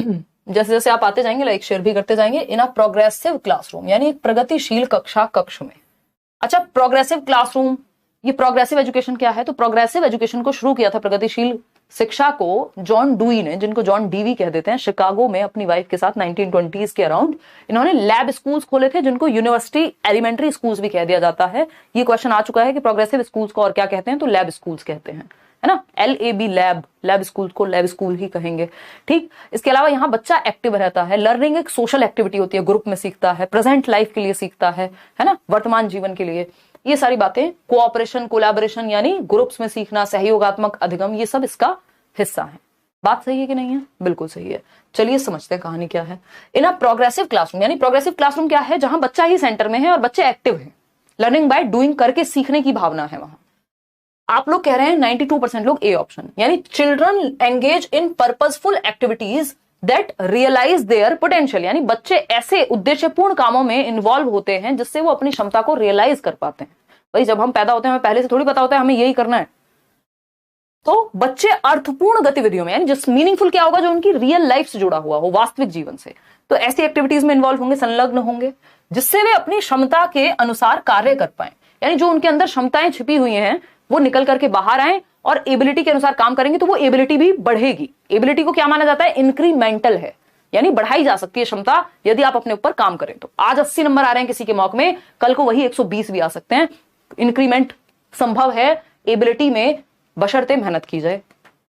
जैसे जैसे आप आते जाएंगे लाइक शेयर भी करते जाएंगे। इन अ प्रोग्रेसिव क्लासरूम यानी एक प्रगतिशील कक्षा कक्ष में। अच्छा, प्रोग्रेसिव क्लासरूम, ये प्रोग्रेसिव एजुकेशन क्या है? तो प्रोग्रेसिव एजुकेशन को शुरू किया था, प्रगतिशील शिक्षा को जॉन डुई ने, जिनको जॉन डीवी कह देते हैं, शिकागो में अपनी वाइफ के साथ 1920s के अराउंड इन्होंने लैब स्कूल्स खोले थे, जिनको यूनिवर्सिटी एलिमेंट्री स्कूल्स भी कह दिया जाता है। ये क्वेश्चन आ चुका है कि प्रोग्रेसिव स्कूल्स को और क्या कहते हैं, तो लैब स्कूल्स कहते हैं, है ना, LAB लैब, लैब स्कूल को लैब स्कूल ही कहेंगे। ठीक, इसके अलावा यहाँ बच्चा एक्टिव रहता है, लर्निंग एक सोशल एक्टिविटी होती है, ग्रुप में सीखता है, प्रेजेंट लाइफ के लिए सीखता है ना, वर्तमान जीवन के लिए। ये सारी बातें, कोऑपरेशन, कोलैबोरेशन यानी ग्रुप्स में सीखना, सहयोगात्मक अधिगम, ये सब इसका हिस्सा है। बात सही है कि नहीं है? बिल्कुल सही है। चलिए समझते हैं कहानी क्या है। इन अ प्रोग्रेसिव क्लासरूम यानी प्रोग्रेसिव क्लासरूम क्या है? जहां बच्चा ही सेंटर में है और बच्चे एक्टिव हैं, लर्निंग बाय डूइंग, करके सीखने की भावना है वहां। आप लोग कह रहे हैं 92% लोग ए ऑप्शन, यानी children engage in purposeful activities that realise their potential, यानी बच्चे ऐसे उद्देश्यपूर्ण कामों में इन्वॉल्व होते हैं जिससे वो अपनी क्षमता को रियलाइज कर पाते हैं। भाई जब हम पैदा होते हैं हमें पहले से थोड़ी पता होता है हमें यही करना है। तो बच्चे अर्थपूर्ण गतिविधियों में, यानी जिस मीनिंगफुल क्या होगा, जो उनकी रियल लाइफ से जुड़ा हुआ हो, वास्तविक जीवन से, तो ऐसी एक्टिविटीज में इन्वॉल्व होंगे, संलग्न होंगे, जिससे वे अपनी क्षमता के अनुसार कार्य कर पाए। यानी जो उनके अंदर क्षमताएं छिपी हुई हैं वो निकल करके बाहर आए और एबिलिटी के अनुसार काम करेंगे तो वो एबिलिटी भी बढ़ेगी। एबिलिटी को क्या माना जाता है? इंक्रीमेंटल है, यानी बढ़ाई जा सकती है क्षमता यदि आप अपने ऊपर काम करें तो। आज 80 नंबर आ रहे हैं किसी के मॉक में, कल को वही 120 भी आ सकते हैं। इंक्रीमेंट संभव है एबिलिटी में, बशर्ते मेहनत की जाए,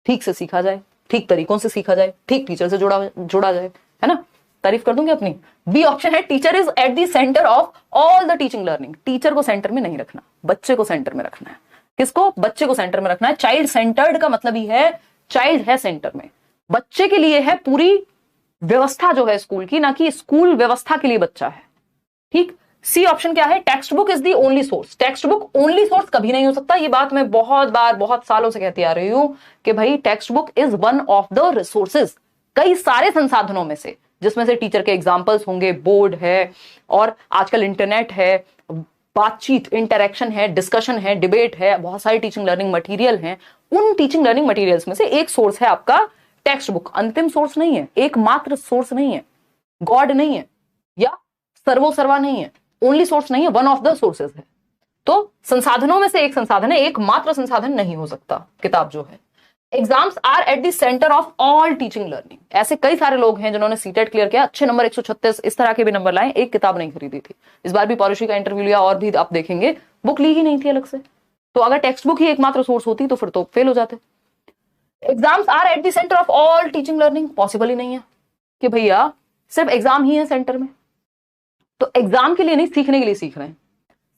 ठीक से सीखा जाए, ठीक तरीकों से सीखा जाए, ठीक टीचर से जोड़ा जाए, है ना। तारीफ कर दूंगी अपनी। बी ऑप्शन है teacher is eight the centre of all the teaching learning. Teacher को सेंटर में नहीं रखना, बच्चे को सेंटर में रखना है। किसको? बच्चे को सेंटर में रखना है। चाइल्ड सेंटर्ड का मतलब ही है चाइल्ड है सेंटर में, बच्चे के लिए है पूरी व्यवस्था जो है स्कूल की, ना कि स्कूल व्यवस्था के लिए बच्चा है। ठीक। सी ऑप्शन क्या है? Text book is the only source. Text book only source कभी नहीं हो सकता। ये बात मैं बहुत बार बहुत सालों से कहती आ रही हूं कि भाई text book is one of the resources, कई सारे संसाधनों में से, जिसमें से टीचर के एग्जाम्पल्स होंगे, बोर्ड है, और आजकल इंटरनेट है, बातचीत, इंटरेक्शन है, डिस्कशन है, डिबेट है, बहुत सारी टीचिंग लर्निंग मटेरियल हैं। उन टीचिंग लर्निंग मटेरियल्स में से एक सोर्स है आपका टेक्स्ट बुक। अंतिम सोर्स नहीं है, एकमात्र सोर्स नहीं है, गॉड नहीं है या सर्वोसर्वा नहीं है, ओनली सोर्स नहीं है, वन ऑफ द सोर्सेज है। तो संसाधनों में से एक संसाधन है, एकमात्र संसाधन नहीं हो सकता किताब जो है। Exams are at the centre of all teaching learning. ऐसे कई सारे लोग हैं जिन्होंने सीटेट क्लियर किया, अच्छे नंबर 136 इस तरह के भी नंबर लाए, एक किताब नहीं खरीदी थी। इस बार भी पॉलिसी का इंटरव्यू लिया और भी आप देखेंगे बुक ली ही नहीं थी अलग से। तो अगर टेक्स्ट बुक ही एकमात्र सोर्स होती तो फिर तो फेल हो जाते। Exams are at the centre of all teaching learning, possible ही नहीं है कि भैया सिर्फ एग्जाम ही है सेंटर में। तो एग्जाम के लिए नहीं, सीखने के लिए सीख रहे हैं।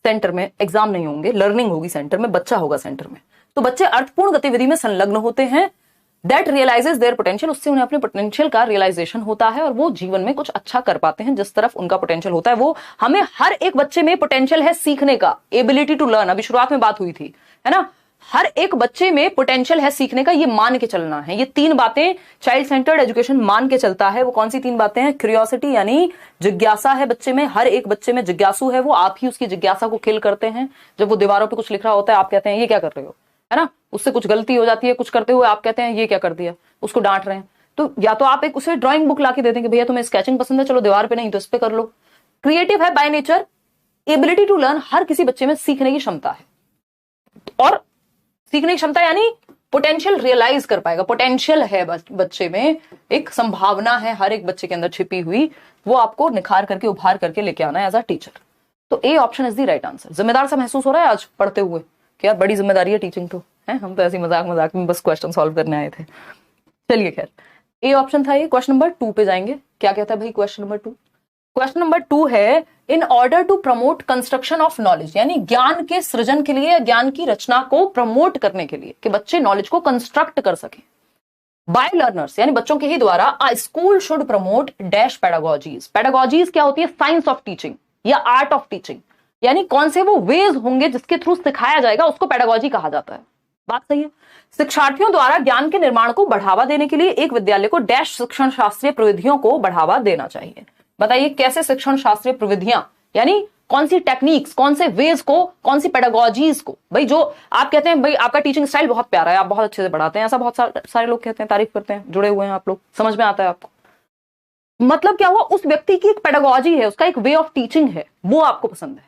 सेंटर में एग्जाम नहीं होंगे, लर्निंग होगी सेंटर में, बच्चा होगा सेंटर में। तो बच्चे अर्थपूर्ण गतिविधि में संलग्न होते हैं, दैट रियलाइजेस देयर पोटेंशियल, उससे उन्हें अपने पोटेंशियल का रियलाइजेशन होता है और वो जीवन में कुछ अच्छा कर पाते हैं। जिस तरफ उनका पोटेंशियल होता है वो, हमें हर एक बच्चे में पोटेंशियल है सीखने का, एबिलिटी टू लर्न, अभी शुरुआत में बात हुई थी, है ना। हर एक बच्चे में पोटेंशियल है सीखने का, ये मान के चलना है। ये तीन बातें चाइल्ड सेंटर्ड एजुकेशन मान के चलता है। वो कौन सी तीन बातें हैं? क्यूरियोसिटी यानी जिज्ञासा है बच्चे में, हर एक बच्चे में जिज्ञासु है वो, आप ही उसकी जिज्ञासा को किल करते हैं। जब वो दीवारों पे कुछ लिख रहा होता है आप कहते हैं ये क्या कर रहे हो, है ना, उससे कुछ गलती हो जाती है कुछ करते हुए, आप कहते हैं ये क्या कर दिया, उसको डांट रहे हैं। तो या तो आप एक उसे ड्राइंग बुक लाके दे देंगे, भैया तुम्हें स्केचिंग पसंद है, चलो दीवार पे नहीं तो इस पे कर लो। क्रिएटिव है by nature, ability to learn, हर किसी बच्चे में सीखने की क्षमता है, और सीखने की क्षमता यानी पोटेंशियल रियलाइज कर पाएगा। पोटेंशियल है बच्चे में, एक संभावना है हर एक बच्चे के अंदर छिपी हुई, वो आपको निखार करके उभार करके लेके आना है एज अ टीचर। तो A option is the right answer. जिम्मेदार सा महसूस हो रहा है आज पढ़ते हुए कि यार बड़ी जिम्मेदारी है टीचिंग, तो है, हम तो ऐसी मजाक मजाक में बस क्वेश्चन सॉल्व करने आए थे। चलिए खैर, ए ऑप्शन था ये। क्वेश्चन नंबर 2 पे जाएंगे। क्या कहता है भाई क्वेश्चन नंबर 2? क्वेश्चन नंबर 2 है, in order to promote construction of knowledge, यानी ज्ञान के सृजन के लिए, ज्ञान की रचना को प्रमोट करने के लिए, कि बच्चे नॉलेज को कंस्ट्रक्ट कर सके बाय लर्नर्स, यानी बच्चों के ही द्वारा, a school should promote dash pedagogies. Pedagogies क्या होती है? साइंस ऑफ टीचिंग या आर्ट ऑफ टीचिंग, यानी कौन से वो वेज होंगे जिसके थ्रू सिखाया जाएगा, उसको पेडागोजी कहा जाता है। बात सही है। शिक्षार्थियों द्वारा ज्ञान के निर्माण को बढ़ावा देने के लिए एक विद्यालय को डैश शिक्षण शास्त्रीय प्रविधियों को बढ़ावा देना चाहिए। बताइए कैसे शिक्षण शास्त्रीय प्रविधियां, यानी कौन सी टेक्निक्स, कौन से वेज को, कौन सी पेडागोजीज को। भाई जो आप कहते हैं भाई आपका टीचिंग स्टाइल बहुत प्यारा है, आप बहुत अच्छे से पढ़ाते हैं, ऐसा बहुत सारे लोग कहते हैं, तारीफ करते हैं, जुड़े हुए हैं आप लोग, समझ में आता है आपको, मतलब क्या हुआ, उस व्यक्ति की एक पेडागोजी है, उसका एक वे ऑफ टीचिंग है, वो आपको पसंद है।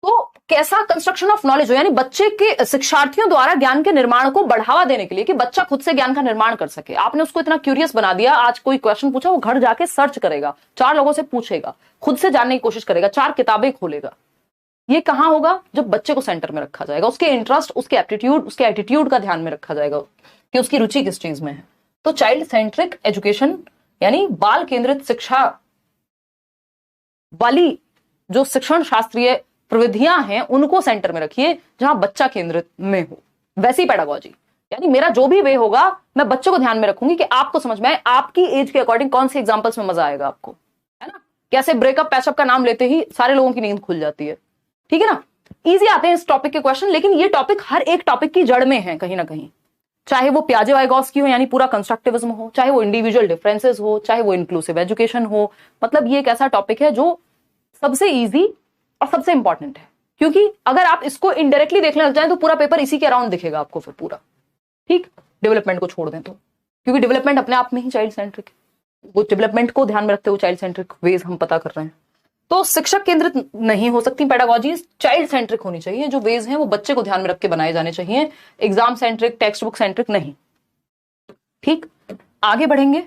तो कैसा कंस्ट्रक्शन ऑफ नॉलेज हो, यानी बच्चे के शिक्षार्थियों द्वारा ज्ञान के निर्माण को बढ़ावा देने के लिए कि बच्चा खुद से ज्ञान का निर्माण कर सके। आपने उसको इतना क्यूरियस बना दिया, आज कोई क्वेश्चन पूछा वो घर जाके सर्च करेगा, 4 लोगों से पूछेगा, खुद से जानने की कोशिश करेगा, 4 किताबें खोलेगा। ये कहां होगा, जब बच्चे को सेंटर में रखा जाएगा, उसके इंटरेस्ट, उसके एप्टीट्यूड, उसके एटीट्यूड का ध्यान में रखा जाएगा कि उसकी रुचि किस चीज में है। तो चाइल्ड सेंट्रिक एजुकेशन यानी बाल केंद्रित शिक्षा वाली जो शिक्षण शास्त्रीय प्रविधियां हैं उनको सेंटर में रखिए, जहां बच्चा केंद्रित में हो। वैसी पेडागोजी, यानी मेरा जो भी वे होगा मैं बच्चों को ध्यान में रखूंगी कि आपको समझ में आए, आपकी एज के अकॉर्डिंग कौन सी एग्जांपल्स में मजा आएगा आपको, है ना। कैसे ब्रेकअप पैचअप का नाम लेते ही सारे लोगों की नींद खुल जाती है, ठीक है ना। इजी आते हैं इस टॉपिक के क्वेश्चन, लेकिन ये टॉपिक हर एक टॉपिक की जड़ में है कहीं ना कहीं, चाहे वो पियाजे-वाइगॉस्की हो यानी पूरा कंस्ट्रक्टिविज्म हो, चाहे वो इंडिविजुअल डिफरेंसेस हो, चाहे वो इंक्लूसिव एजुकेशन हो। मतलब ये एक ऐसा टॉपिक है जो सबसे इजी और सबसे इंपॉर्टेंट है, क्योंकि अगर आप इसको इनडायरेक्टली देखने लग जाए तो पूरा पेपर इसी के अराउंड दिखेगा आपको फिर पूरा, ठीक। डेवलपमेंट को छोड़ दें तो, क्योंकि डेवलपमेंट अपने आप में ही चाइल्ड सेंट्रिक है, वो डेवलपमेंट को ध्यान में रखते हुए चाइल्ड सेंट्रिक वेज हम पता कर रहे हैं। तो शिक्षक केंद्रित नहीं हो सकती पेडागोजीज, चाइल्ड सेंट्रिक होनी चाहिए। जो वेज हैं वो बच्चे को ध्यान में रख के बनाए जाने चाहिए, exam centric, text book centric नहीं, ठीक। आगे बढ़ेंगे।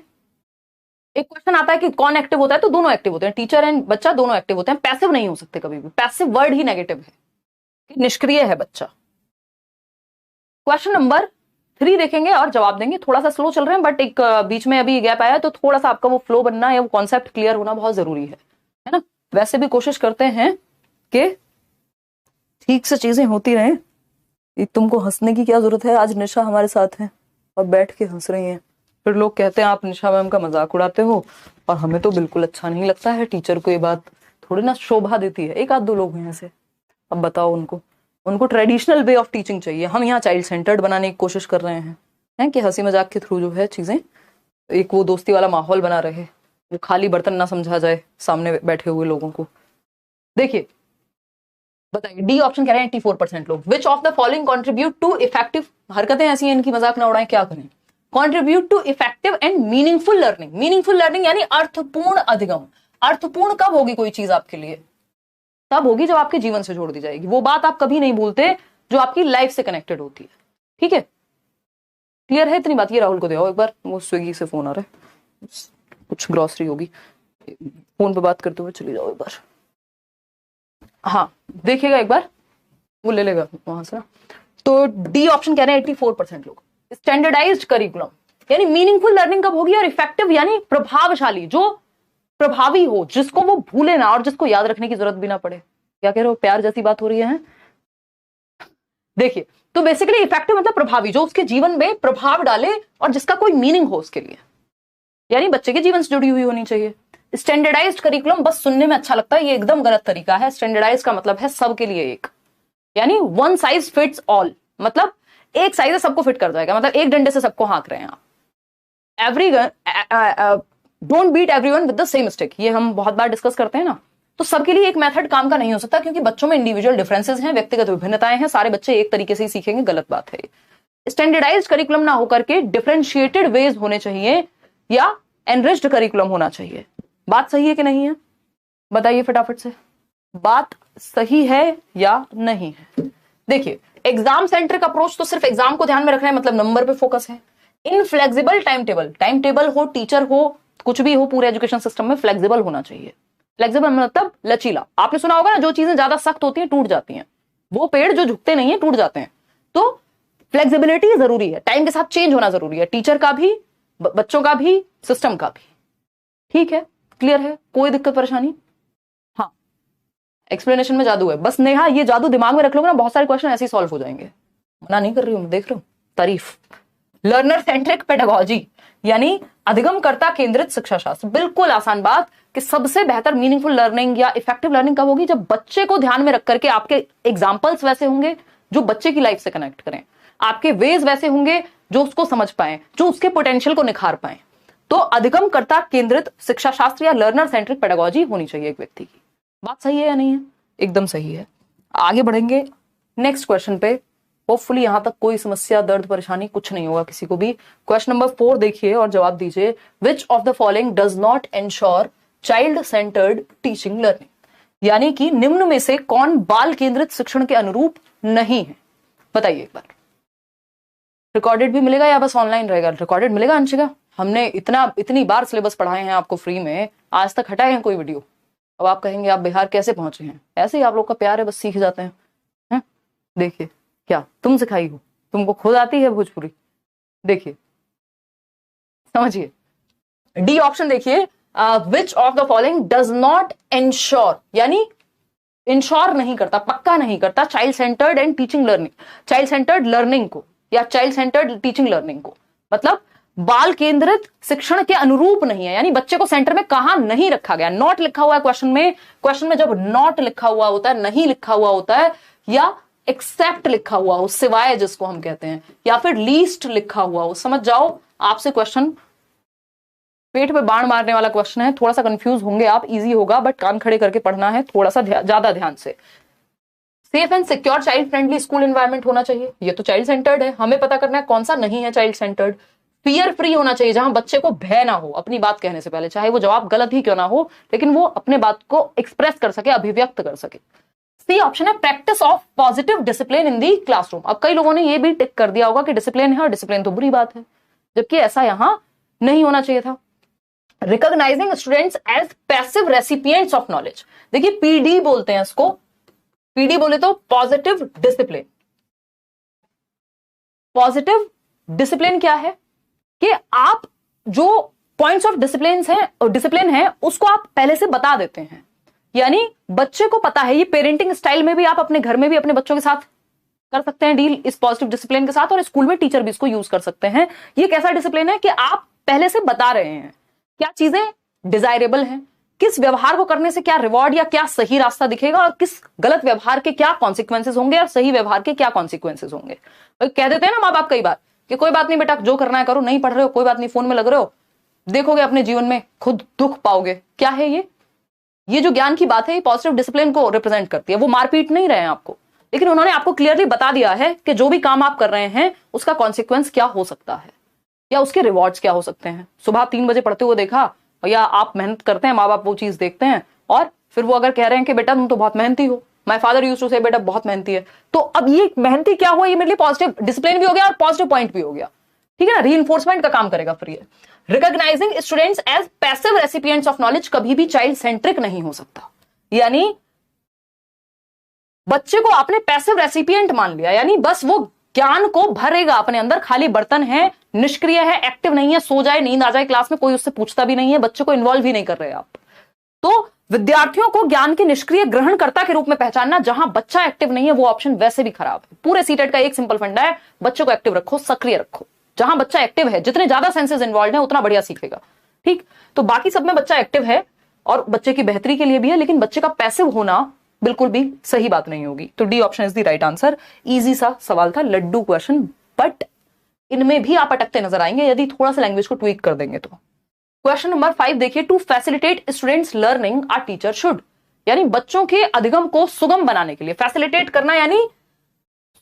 एक क्वेश्चन आता है कि कौन एक्टिव होता है, तो दोनों एक्टिव होते हैं, टीचर एंड बच्चा दोनों एक्टिव होते हैं, पैसिव नहीं हो सकते कभी भी। पैसिव वर्ड ही नेगेटिव है, निष्क्रिय है बच्चा। क्वेश्चन नंबर 3 देखेंगे और जवाब देंगे। थोड़ा सा स्लो चल रहे हैं, बट एक बीच में अभी गैप आया है, तो थोड़ा सा आपका वो फ्लो बनना या वो कॉन्सेप्ट क्लियर होना बहुत जरूरी है ना। वैसे भी कोशिश करते हैं कि ठीक से चीजें होती रहें। तुमको हंसने की क्या जरूरत है, आज निशा हमारे साथ है और बैठ के हंस रही हैं, फिर लोग कहते हैं आप निशा मैम का मजाक उड़ाते हो, और हमें तो बिल्कुल अच्छा नहीं लगता है। टीचर को ये बात थोड़ी ना शोभा देती है। एक आध दो लोग हैं ऐसे, अब बताओ उनको ट्रेडिशनल वे ऑफ टीचिंग चाहिए। हम यहाँ चाइल्ड सेंटर्ड बनाने की कोशिश कर रहे हैं कि हंसी मजाक के थ्रू जो है चीजें एक वो दोस्ती वाला माहौल बना रहे, वो खाली बर्तन ना समझा जाए सामने बैठे हुए लोगों को। देखिए बताइए, डी ऑप्शन कह रहे हैं 84% लोग। Which of the following contribute to effective, हरकतें ऐसी हैं इनकी मजाक ना उड़ाएं, क्या करें। Contribute to effective and meaningful learning. Meaningful learning यानी अर्थपूर्ण अधिगम। अर्थपूर्ण कब होगी कोई चीज आपके लिए, तब होगी जब आपके जीवन से जोड़ दी जाएगी। वो बात आप कभी नहीं भूलते जो आपकी लाइफ से कनेक्टेड होती है, ठीक है। क्लियर है इतनी बात। ये राहुल को दे आओ एक बार, वो स्विगी से फोन आ रहा है, कुछ ग्रोसरी होगी, फोन पे बात करते हुए चली जाओ एक बार। हाँ देखिएगा एक बार, वो ले लेगा वहां से ना। तो डी ऑप्शन कह रहे हैं 84% लोग। स्टैंडर्डाइज्ड करिकुलम यानी मीनिंगफुल लर्निंग कब होगी, और इफेक्टिव यानी प्रभावशाली, जो प्रभावी हो, जिसको वो भूले ना और जिसको याद रखने की जरूरत भी ना पड़े। क्या कह रहे हो, प्यार जैसी बात हो रही है। देखिए तो बेसिकली इफेक्टिव मतलब प्रभावी, जो उसके जीवन में प्रभाव डाले और जिसका कोई मीनिंग हो उसके लिए, यानी बच्चे के जीवन से जुड़ी हुई होनी चाहिए। स्टैंडर्डाइज्ड करिकुलम बस सुनने में अच्छा लगता है, ये एकदम गलत तरीका है। स्टैंडर्डाइज का मतलब है सबके लिए एक, यानी वन साइज फिट्स ऑल, मतलब एक साइज सबको फिट कर जाएगा, मतलब एक डंडे से सबको हाँक रहे हैं आप। Don't beat everyone with the same stick, ये हम बहुत बार डिस्कस करते हैं ना। तो सबके लिए एक मेथड काम का नहीं हो सकता, क्योंकि बच्चों में इंडिविजुअल डिफरेंसेस हैं, व्यक्तिगत विभिन्नताएं हैं, सारे बच्चे एक तरीके से ही सीखेंगे, गलत बात है। स्टैंडर्डाइज्ड करिकुलम ना होकर के डिफरेंशिएटेड वेज होने चाहिए या एनरिच्ड करिकुलम होना चाहिए। बात सही है कि नहीं है, बताइए फटाफट से, बात सही है या नहीं है। देखिए एग्जाम सेंट्रिक अप्रोच तो सिर्फ एग्जाम को ध्यान में रखना है, मतलब नंबर पे फोकस है। इनफ्लेक्सिबल टाइम टेबल हो, टीचर हो, कुछ भी हो, पूरे एजुकेशन सिस्टम में फ्लेक्सिबल होना चाहिए। फ्लेक्सिबल मतलब लचीला। आपने सुना होगा ना, जो चीजें ज्यादा सख्त होती हैं टूट जाती हैं, वो पेड़ जो झुकते नहीं है टूट जाते हैं। तो फ्लेक्सिबिलिटी जरूरी है, टाइम के साथ चेंज होना जरूरी है, टीचर का भी, बच्चों का भी, सिस्टम का भी। ठीक है, क्लियर है, कोई दिक्कत परेशानी। हाँ एक्सप्लेनेशन में जादू है, बस नेहा ये जादू दिमाग में रख लोगे ना, बहुत सारे क्वेश्चन ऐसे ही सॉल्व हो जाएंगे। मना नहीं कर रही हूं, देख रहे हो, तारीफ। लर्नर सेंट्रिक पेडागोजी यानी अधिगमकर्ता केंद्रित शिक्षा शास्त्र। बिल्कुल आसान बात कि सबसे बेहतर मीनिंगफुल लर्निंग या इफेक्टिव लर्निंग कब होगी, जब बच्चे को ध्यान में रख करके आपके एग्जाम्पल्स वैसे होंगे जो बच्चे की लाइफ से कनेक्ट करें, आपके वेज वैसे होंगे जो उसको समझ पाए, जो उसके पोटेंशियल को निखार पाए। तो अधिगमकर्ता केंद्रित शिक्षा शास्त्र या लर्नर सेंट्रिक पेडागोजी होनी चाहिए एक व्यक्ति की। बात सही है या नहीं है, एकदम सही है। आगे बढ़ेंगे नेक्स्ट क्वेश्चन पे। होपफुली यहां तक कोई समस्या, दर्द, परेशानी कुछ नहीं होगा किसी को भी। क्वेश्चन नंबर 4 देखिए और जवाब दीजिए। विच of the following does not ensure child centred teaching learning, यानी कि निम्न में से कौन बाल केंद्रित शिक्षण के अनुरूप नहीं है, बताइए एक बार। रिकॉर्डेड भी मिलेगा या बस ऑनलाइन रहेगा? रिकॉर्डेड मिलेगा अंशिका। हमने इतनी बार सिलेबस पढ़ाए हैं आपको फ्री में, आज तक हटाए हैं कोई वीडियो? अब आप कहेंगे आप बिहार कैसे पहुंचे हैं? ऐसे ही आप लोग का प्यार है, बस सीख जाते हैं। देखिए क्या तुम सिखाई हो, तुमको खुद आती है भोजपुरी? देखिए समझिए, डी ऑप्शन देखिए, विच of the following does not ensure, यानी इंश्योर नहीं करता, पक्का नहीं करता child centred and teaching learning, child centred learning को या चाइल्ड सेंटर्ड टीचिंग लर्निंग को, मतलब बाल केंद्रित शिक्षण के अनुरूप नहीं है, यानी बच्चे को सेंटर में कहां नहीं रखा गया। नॉट लिखा हुआ है क्वेश्चन में जब नॉट लिखा हुआ होता है, नहीं लिखा हुआ होता है, या एक्सेप्ट लिखा हुआ हो, सिवाय जिसको हम कहते हैं, या फिर लीस्ट लिखा हुआ हो, समझ जाओ आपसे क्वेश्चन पेट पे बाण मारने वाला क्वेश्चन है। थोड़ा सा कंफ्यूज होंगे आप, इजी होगा बट कान खड़े करके पढ़ना है, थोड़ा सा ज्यादा ध्यान से। Safe and secure child friendly school environment होना चाहिए, ये तो चाइल्ड सेंटर्ड है, हमें पता करना है कौन सा नहीं है चाइल्ड सेंटर्ड। फियर फ्री होना चाहिए, जहां बच्चे को भय ना हो अपनी बात कहने से पहले, चाहे वो जवाब गलत ही क्यों ना हो, लेकिन वो अपने बात को एक्सप्रेस कर सके, अभिव्यक्त कर सके। सी ऑप्शन है practice of positive discipline in the classroom. अब कई लोगों ने ये भी टिक कर दिया होगा कि डिसिप्लिन है और डिसिप्लिन तो बुरी बात है, जबकि ऐसा यहां नहीं होना चाहिए था। Recognising students as passive recipients of knowledge, देखिए पीडी बोलते हैं इसको, पीडी बोले तो पॉजिटिव डिसिप्लिन। पॉजिटिव डिसिप्लिन क्या है कि आप जो पॉइंट्स ऑफ डिसिप्लिन है उसको आप पहले से बता देते हैं, यानी बच्चे को पता है। ये पेरेंटिंग स्टाइल में भी आप अपने घर में भी अपने बच्चों के साथ कर सकते हैं डील इस पॉजिटिव डिसिप्लिन के साथ, और स्कूल में टीचर भी इसको यूज कर सकते हैं। ये कैसा डिसिप्लिन है कि आप पहले से बता रहे हैं क्या चीजें डिजायरेबल हैं, किस व्यवहार को करने से क्या रिवॉर्ड या क्या सही रास्ता दिखेगा, और किस गलत व्यवहार के क्या कॉन्सिक्वेंसेस होंगे और सही व्यवहार के क्या कॉन्सिक्वेंसेस होंगे। कह देते हैं ना माँ बाप कई बार कि कोई बात नहीं बेटा, जो करना है करो, नहीं पढ़ रहे हो कोई बात नहीं, फोन में लग रहे हो, देखोगे अपने जीवन में खुद दुख पाओगे। क्या है ये जो ज्ञान की बात है, ये पॉजिटिव डिसिप्लिन को रिप्रेजेंट करती है। वो मारपीट नहीं रहे हैं आपको, लेकिन उन्होंने आपको क्लियरली बता दिया है कि जो भी काम आप कर रहे हैं उसका कॉन्सिक्वेंस क्या हो सकता है या उसके रिवॉर्ड्स क्या हो सकते हैं। सुबह 3 बजे पढ़ते हुए देखा, या आप मेहनत करते हैं, माँ बाप वो चीज देखते हैं, और फिर वो अगर कह रहे हैं कि बेटा तुम तो बहुत मेहनती हो, माय फादर यूज्ड टू से बेटा बहुत मेहनती है, तो अब ये मेहनती क्या हुआ, ये मेरे लिए पॉजिटिव डिसिप्लिन भी हो गया और पॉजिटिव पॉइंट भी हो गया, ठीक है ना, रीइंफोर्समेंट का काम करेगा फिर ये। Recognising students as passive recipients of knowledge कभी भी चाइल्ड सेंट्रिक नहीं हो सकता, यानी बच्चे को आपने पैसिव रेसिपिएंट मान लिया, यानी बस वो ज्ञान को भरेगा अपने अंदर, खाली बर्तन है, निष्क्रिय है, एक्टिव नहीं है, सो जाए नींद आ जाए क्लास में, कोई उससे पूछता भी नहीं है, बच्चे को इन्वॉल्व ही नहीं कर रहे आप। तो विद्यार्थियों को ज्ञान के निष्क्रिय ग्रहणकर्ता के रूप में पहचानना, जहां बच्चा एक्टिव नहीं है वो ऑप्शन वैसे भी खराब है। पूरे सीटेट का एक सिंपल फंडा है, बच्चे को एक्टिव रखो, सक्रिय रखो। जहां बच्चा एक्टिव है, जितने ज्यादा सेंसेस इन्वॉल्व है उतना बढ़िया सीखेगा, ठीक। तो बाकी सब में बच्चा एक्टिव है और बच्चे की बेहतरी के लिए भी है, लेकिन बच्चे का पैसिव होना बिल्कुल भी सही बात नहीं होगी। तो D option is the right answer. Easy सा सवाल था, लड्डू क्वेश्चन, बट इनमें भी आप अटकते नजर आएंगे यदि थोड़ा सा लैंग्वेज को ट्वीक कर देंगे तो। क्वेश्चन नंबर 5 देखिए, to facilitate students learning a teacher should, यानी बच्चों के अधिगम को सुगम बनाने के लिए, फैसिलिटेट करना यानी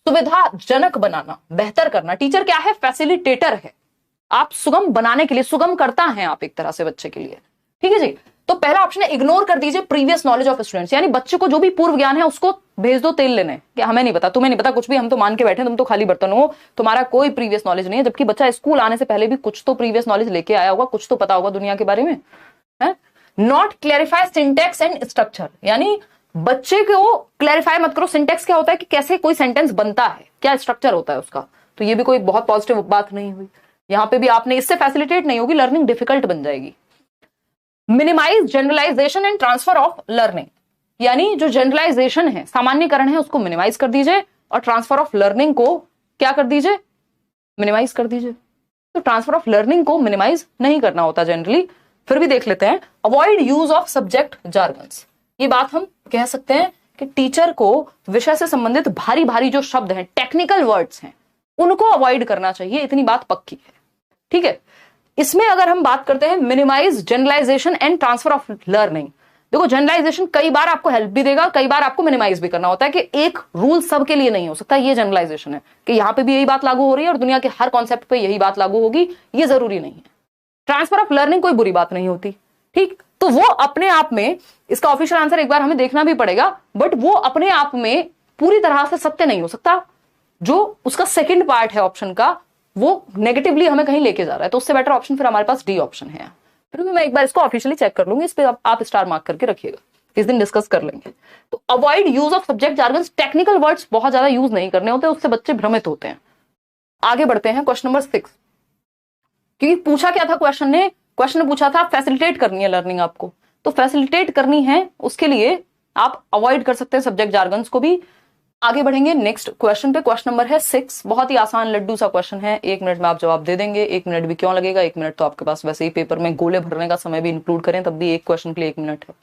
सुविधाजनक बनाना, बेहतर करना। टीचर क्या है? फैसिलिटेटर है। आप सुगम बनाने के लिए, सुगम करता है आप एक तरह से बच्चे के लिए, ठीक है जी। तो पहला ऑप्शन है इग्नोर कर दीजिए प्रीवियस नॉलेज ऑफ स्टूडेंट्स, यानी बच्चे को जो भी पूर्व ज्ञान है उसको भेज दो तेल लेने, कि हमें नहीं पता, तुम्हें नहीं पता कुछ भी, हम तो मान के बैठे, तुम तो खाली बर्तन हो, तुम्हारा कोई प्रीवियस नॉलेज नहीं है। जबकि बच्चा स्कूल आने से पहले भी कुछ तो प्रीवियस नॉलेज लेके आया होगा, कुछ तो पता होगा दुनिया के बारे में, है। Not clarify syntax and structure, यानी बच्चे को क्लैरिफाई मत करो सिंटेक्स क्या होता है, कि कैसे कोई सेंटेंस बनता है, क्या स्ट्रक्चर होता है उसका। तो ये भी कोई बहुत पॉजिटिव बात नहीं हुई। यहां पे भी आपने, इससे फैसिलिटेट नहीं होगी, लर्निंग डिफिकल्ट बन जाएगी। Minimise generalisation and transfer of learning, यानी जो जनरलाइजेशन है, सामान्यकरण है, उसको मिनिमाइज कर दीजिए और ट्रांसफर ऑफ लर्निंग को क्या कर दीजिए? मिनिमाइज कर दीजिए। तो ट्रांसफर ऑफ लर्निंग को मिनिमाइज नहीं करना होता जनरली। फिर भी देख लेते हैं, avoid use of subject jargons, ये बात हम कह सकते हैं कि टीचर को विषय से संबंधित भारी भारी जो शब्द हैं, टेक्निकल वर्ड्स हैं, उनको अवॉइड करना चाहिए, इतनी बात पक्की है, ठीक है। इसमें अगर हम बात करते हैं minimise generalisation and transfer of learning, देखो जनरलाइजेशन कई बार आपको हेल्प भी देगा, कई बार आपको मिनिमाइज भी करना होता है कि एक रूल सबके लिए नहीं हो सकता। ये जनरलाइजेशन है कि यहां पे भी यही बात लागू हो रही है और दुनिया के हर कॉन्सेप्ट पे यही बात लागू होगी, ये जरूरी नहीं है। ट्रांसफर ऑफ लर्निंग कोई बुरी बात नहीं होती, ठीक। तो वो अपने आप में, इसका ऑफिशियल आंसर एक बार हमें देखना भी पड़ेगा, बट वो अपने आप में पूरी तरह से सत्य नहीं हो सकता। जो उसका सेकंड पार्ट है ऑप्शन का, वो नेगेटिवली हमें कहीं लेके जा रहा है, तो उससे बेटर ऑप्शन फिर हमारे पास डी ऑप्शन है। फिर भी मैं एक बार इसको ऑफिशियली चेक कर लूंगी, इस पे आप स्टार मार्क करके रखिएगा, इस दिन डिस्कस कर लेंगे। तो avoid use of subject jargons, technical words बहुत ज्यादा यूज नहीं करने होते, उससे बच्चे भ्रमित होते हैं। आगे बढ़ते हैं क्वेश्चन नंबर 6, क्योंकि पूछा क्या था क्वेश्चन ने पूछा था फैसिलिटेट करनी है लर्निंग आपको, तो फैसिलिटेट करनी है उसके लिए आप अवॉइड कर सकते हैं सब्जेक्ट जार्गन्स को भी। आगे बढ़ेंगे नेक्स्ट क्वेश्चन पे, क्वेश्चन नंबर है 6, बहुत ही आसान लड्डू सा क्वेश्चन है, 1 मिनट में आप जवाब दे देंगे। 1 मिनट भी क्यों लगेगा, 1 मिनट तो आपके पास वैसे ही पेपर में गोले भरने का समय भी इंक्लूड करें तब भी एक क्वेश्चन के लिए 1 मिनट है।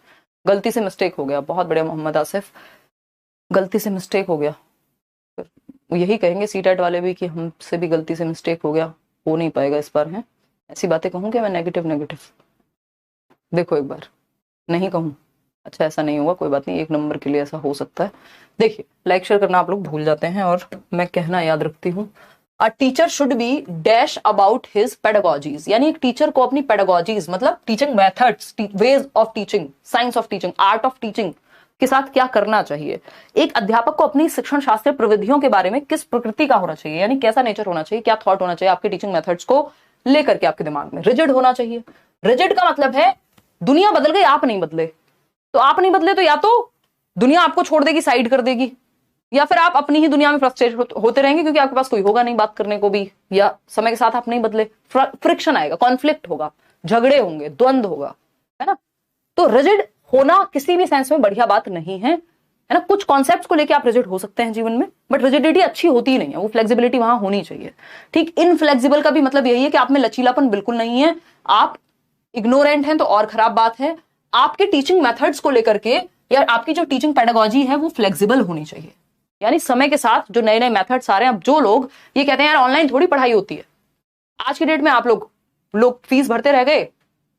गलती से मिस्टेक हो गया, बहुत बढ़िया मोहम्मद आसिफ, गलती से मिस्टेक हो गया, यही कहेंगे सीटेट वाले भी कि हमसे भी गलती से मिस्टेक हो गया, हो नहीं पाएगा इस बार है। ऐसी बातें कहूंगे मैं नेगेटिव, देखो एक बार नहीं कहूं, अच्छा ऐसा नहीं होगा, कोई बात नहीं, 1 नंबर के लिए ऐसा हो सकता है। देखिए लाइक शेयर करना आप लोग भूल जाते हैं और मैं कहना याद रखती हूँ। A teacher should be dash about his pedagogies, यानी एक टीचर को अपनी पेडागोजीज मतलब teaching methods, ways of teaching, science of teaching, art of teaching के साथ क्या करना चाहिए। एक अध्यापक को अपनी शिक्षण शास्त्र प्रविधियों के बारे में किस प्रकृति का होना चाहिए, यानी कैसा नेचर होना चाहिए, क्या थॉट होना चाहिए आपके टीचिंग मेथड्स को लेकर के आपके दिमाग में। रिजिड होना चाहिए, रिजिड का मतलब है दुनिया बदल गई आप नहीं बदले, तो आप नहीं बदले तो या तो दुनिया आपको छोड़ देगी, साइड कर देगी, या फिर आप अपनी ही दुनिया में फ्रस्ट्रेट होते रहेंगे क्योंकि आपके पास कोई होगा नहीं बात करने को भी, या समय के साथ आप नहीं बदले, फ्रिक्शन आएगा, कॉन्फ्लिक्ट होगा, झगड़े होंगे, द्वंद्व होगा, है ना। तो रिजिड होना किसी भी सेंस में बढ़िया बात नहीं है ना। कुछ कॉन्सेप्ट्स को लेके आप रिजिड हो सकते हैं जीवन में, बट रिजिडिटी अच्छी होती ही नहीं है, वो फ्लेक्सिबिलिटी वहां होनी चाहिए, ठीक। इनफ्लेक्सिबल का भी मतलब यही है कि आप में लचीलापन बिल्कुल नहीं है, आप इग्नोरेंट हैं तो और खराब बात है। आपके टीचिंग मेथड्स को लेकर के या आपकी जो टीचिंग पेडागोजी है वो फ्लेक्सिबल होनी चाहिए, यानी समय के साथ जो नए नए मेथड्स आ रहे हैं। अब जो लोग ये कहते हैं यार ऑनलाइन थोड़ी पढ़ाई होती है, आज की डेट में आप लोग फीस भरते रह गए